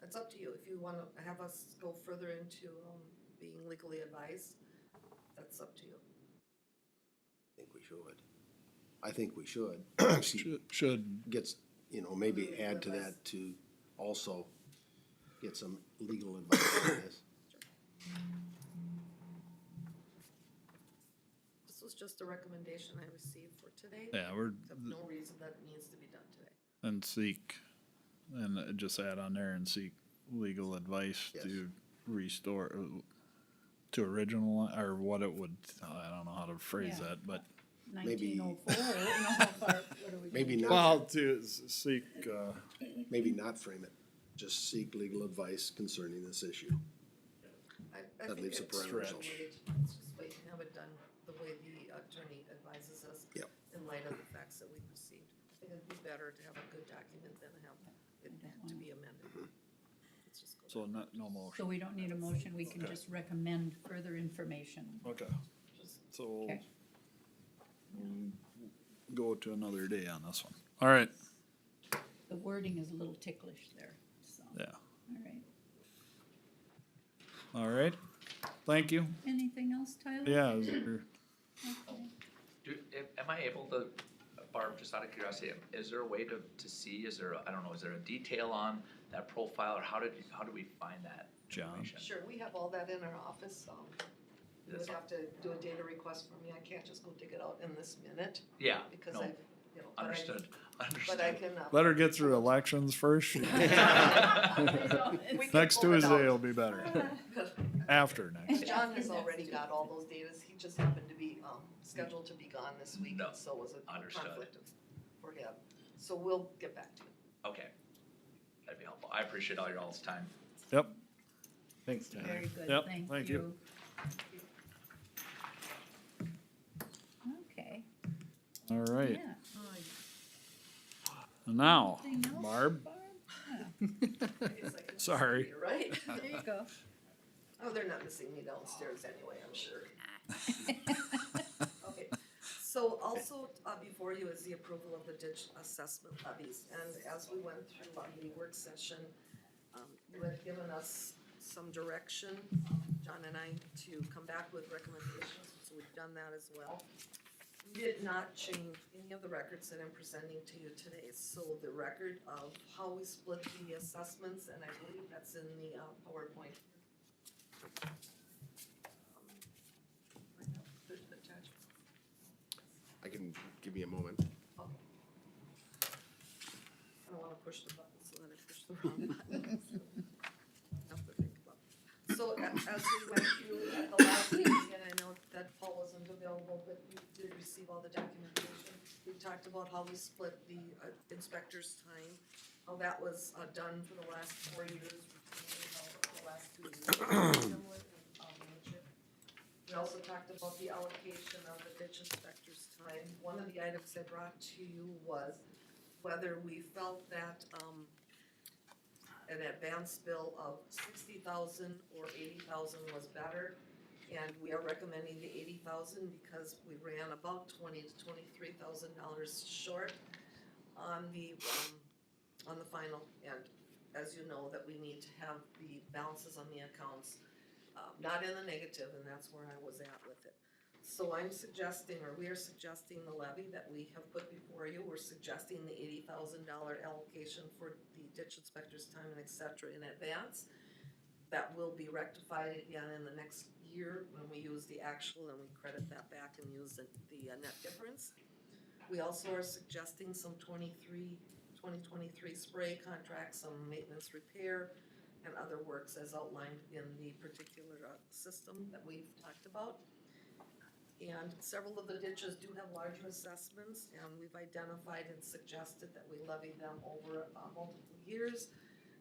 It's up to you. If you wanna have us go further into, being legally advised, that's up to you. I think we should. I think we should. Should, Gets, you know, maybe add to that to also get some legal advice on this. This was just a recommendation I received for today. yeah, we're, There's no reason that it needs to be done today. and seek, and just add on there and seek legal advice Yes. to restore, to original, or what it would, I don't know how to phrase Yeah. that, but. Maybe- 1904, you know, how far, what are we? Maybe gonna- not, Well, to seek, maybe not frame it. Just seek legal advice concerning this issue. I That think leaves the it's just parameters Stretch. wait. Let's just wait and have it done the way the attorney advises us. Yep. In light of the facts that we've received. I think it'd be better to have a good document than have it to be amended. Let's just go so back. no So motion. we don't need a motion, we can Okay. just recommend further information. Okay, so. Okay. Go to another day on this one. All right, The wording is a little ticklish there, so, yeah, all right. all right, thank you. Anything else, Tyler? Yeah, is there- Okay. Am I able to, Barb, just out of curiosity, is there a way to see, is there, I don't know, is there a detail on that profile, or how do we find that John. information? Sure, we have all that in our office. You would That's- have to do a data request for me. I can't just go dig it out in this minute Yeah, because no, I've, you know. but I- understood, But I understood. can. let her get through elections first. we can Next pull it Tuesday out. will be better. After next. John has already got all those datas. He just happened to be, scheduled to be gone this week, No, and so was a understood. conflict for him. So we'll get back to you. Okay, that'd be helpful. I appreciate all your all's time. Yep, Thanks, Very good, Yep, thank you. thank you. Okay, all right. yeah. Now, Anything else, Barb, It's like it's Sorry. here, Right? There you go. Oh, they're not missing me downstairs anyway, I'm sure. Okay, so also, before you is the approval of the ditch assessment levies, and as we went through the work session, you had given us some direction, John and I, to come back with recommendations, so we've done that as well. We did not change any of the records that I'm presenting to you today, so the record of how we split the assessments, and I believe that's in the PowerPoint. There's the attachment. I can, give me a moment. I don't wanna push the button so that I push the wrong button. Enough to think about. So as we went through at the last meeting, and I know that Paul wasn't available, but you did receive all the documentation. We talked about how we split the inspector's time, how that was done for the last 4 years, how the last 2 years. Similar in nature. We also talked about the allocation of the ditch inspector's time. One of the items I brought to you was whether we felt that, an advance bill of 60,000 or 80,000 was better. And we are recommending the 80,000 because we ran about $20,000 to $23,000 short on the final. And as you know, that we need to have the balances on the accounts, not in the negative, and that's where I was at with it. So I'm suggesting, or we are suggesting the levy that we have put before you, we're suggesting the $80,000 allocation for the ditch inspector's time and et cetera in advance. That will be rectified again in the next year when we use the actual and we credit that back and use the net difference. We also are suggesting some 23 2023 spray contract, some maintenance repair, and other works as outlined in the particular system that we've talked about. And several of the ditches do have larger assessments, and we've identified and suggested that we levy them over multiple years.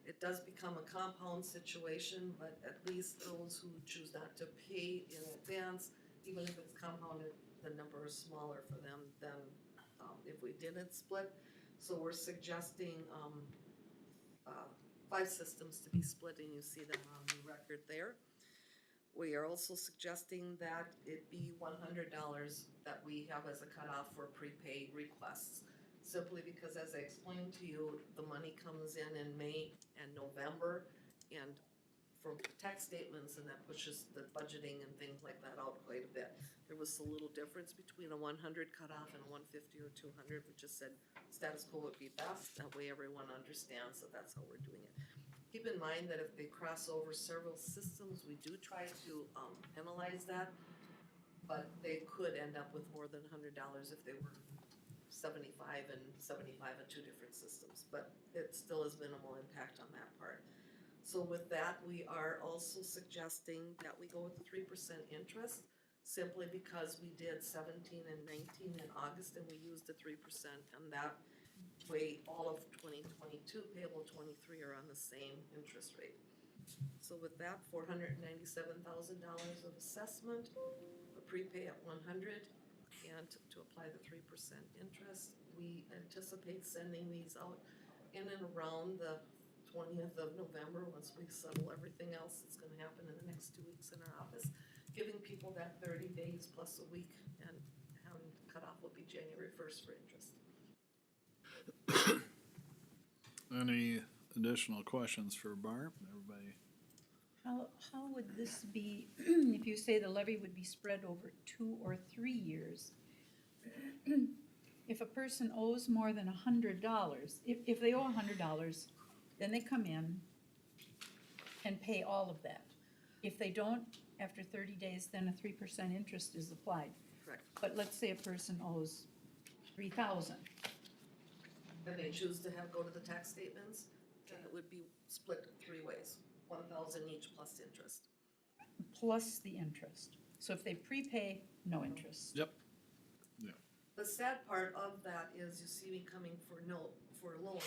It does become a compound situation, but at least those who choose not to pay in advance, even if it's compounded, the number is smaller for them than if we didn't split. So we're suggesting 5 systems to be split, and you see them on the record there. We are also suggesting that it be $100 that we have as a cutoff for prepaid requests. Simply because, as I explained to you, the money comes in May and November, and for tax statements, and that pushes the budgeting and things like that out quite a bit. There was a little difference between a 100 cutoff and a 150 or 200. We just said status quo would be best. That way everyone understands that that's how we're doing it. Keep in mind that if they cross over several systems, we do try to penalize that, but they could end up with more than $100 if they were 75 and 75 on 2 different systems, but it still has minimal impact on that part. So with that, we are also suggesting that we go with the 3% interest, simply because we did 17 and 19 in August, and we used the 3%, and that way all of 2022, payable 23 are on the same interest rate. So with that, $497,000 of assessment, a prepay at 100, and to apply the 3% interest. We anticipate sending these out in and around the 20th of November, once we settle everything else that's gonna happen in the next 2 weeks in our office, giving people that 30 days plus a week, and cutoff will be January 1st for interest. Any additional questions for Barb? Everybody? How would this be, if you say the levy would be spread over 2 or 3 years? If a person owes more than $100, if they owe $100, then they come in and pay all of that. If they don't, after 30 days, then a 3% interest is applied. Correct. But let's say a person owes $3,000. And they choose to go to the tax statements, and it would be split 3 ways, 1,000 each plus interest. Plus the interest. So if they prepay, no interest. Yep. The sad part of that is you see me coming for loans,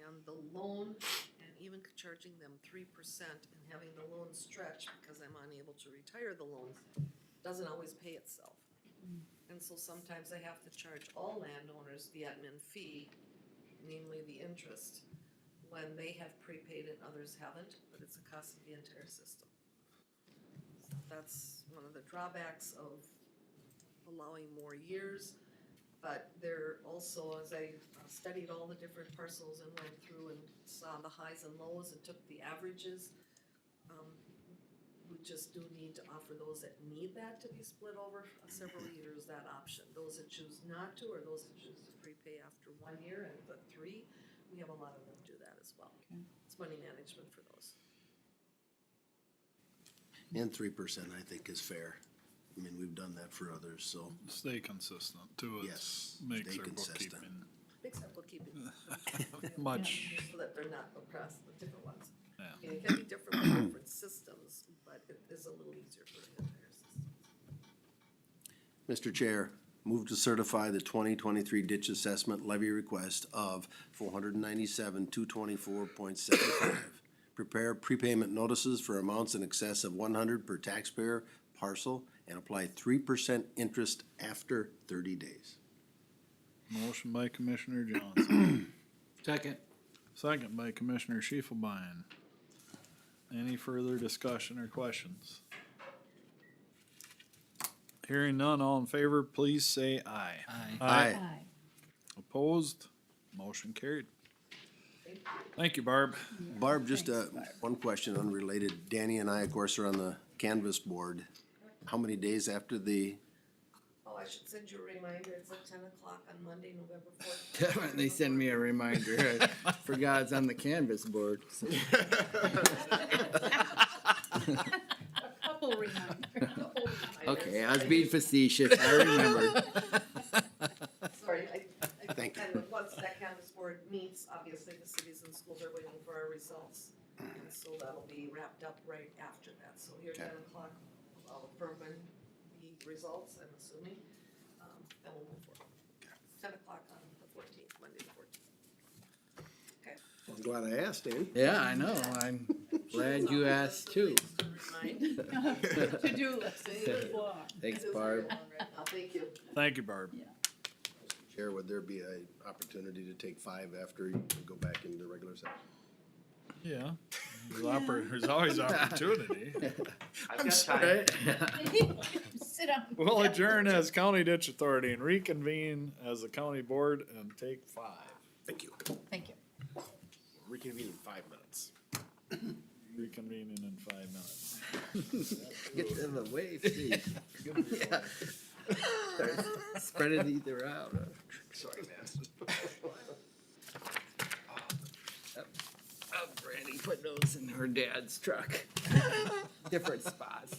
and the loan, and even charging them 3% and having the loan stretch because I'm unable to retire the loans, doesn't always pay itself. And so sometimes I have to charge all landowners the admin fee, namely the interest, when they have prepaid and others haven't, but it's a cost of the entire system. That's one of the drawbacks of allowing more years. But there also, as I studied all the different parcels and went through and saw the highs and lows and took the averages, we just do need to offer those that need that to be split over several years, that option. Those that choose not to, or those that choose to prepay after 1 year and the 3, we have a lot of them do that as well. Okay. It's money management for those. And 3% I think is fair. I mean, we've done that for others, so. Stay consistent too. Yes, Makes stay our consistent. bookkeeping Fix that bookkeeping. much. So that they're not across the different ones. Yeah. And it can be different for different systems, but it is a little easier for the entire system. Mr. Chair, move to certify the 2023 ditch assessment levy request of $497,224.75. Prepare prepayment notices for amounts in excess of 100 per taxpayer parcel and apply 3% interest after 30 days. Motion by Commissioner Johnson. Second. Second by Commissioner Schiefelbein. Any further discussion or questions? Hearing none, all in favor, please say aye. Aye. Aye. Opposed? Motion carried. Thank you, Barb. Barb, just Thanks, Barb. one question unrelated. Danny and I, of course, are on the canvas board. How many days after the, Oh, I should send you a reminder. It's at 10 o'clock on Monday, November 4th. They send me a reminder. I forgot it's on the canvas board. A couple reminders. Okay, I was being facetious. I remember. Sorry, I Thank you. kind of, once that canvas board meets, obviously the cities and schools are waiting for our results. And so that'll be wrapped up right after that. So here at Okay. 10 o'clock, I'll affirm the results, I'm assuming. Then we'll move forward. 10 o'clock on the 14th, Monday the 14th. Okay. I'm glad I asked, Danny. Yeah, I know, I'm glad you asked too. To-do list. Thanks, Barb. Thank you. Thank you, Barb. Chair, would there be an opportunity to take 5 after you go back into regular session? Yeah, there's always opportunity. I've got time. Sit down. We'll adjourn as County Ditch Authority and reconvene as the county board and take 5. Thank you. Thank you. Reconvene in 5 minutes. Reconvening in 5 minutes. Get them away, Steve. Yeah. Start spreading either out. Sorry, man. Brandy put those in her dad's truck. Different spots.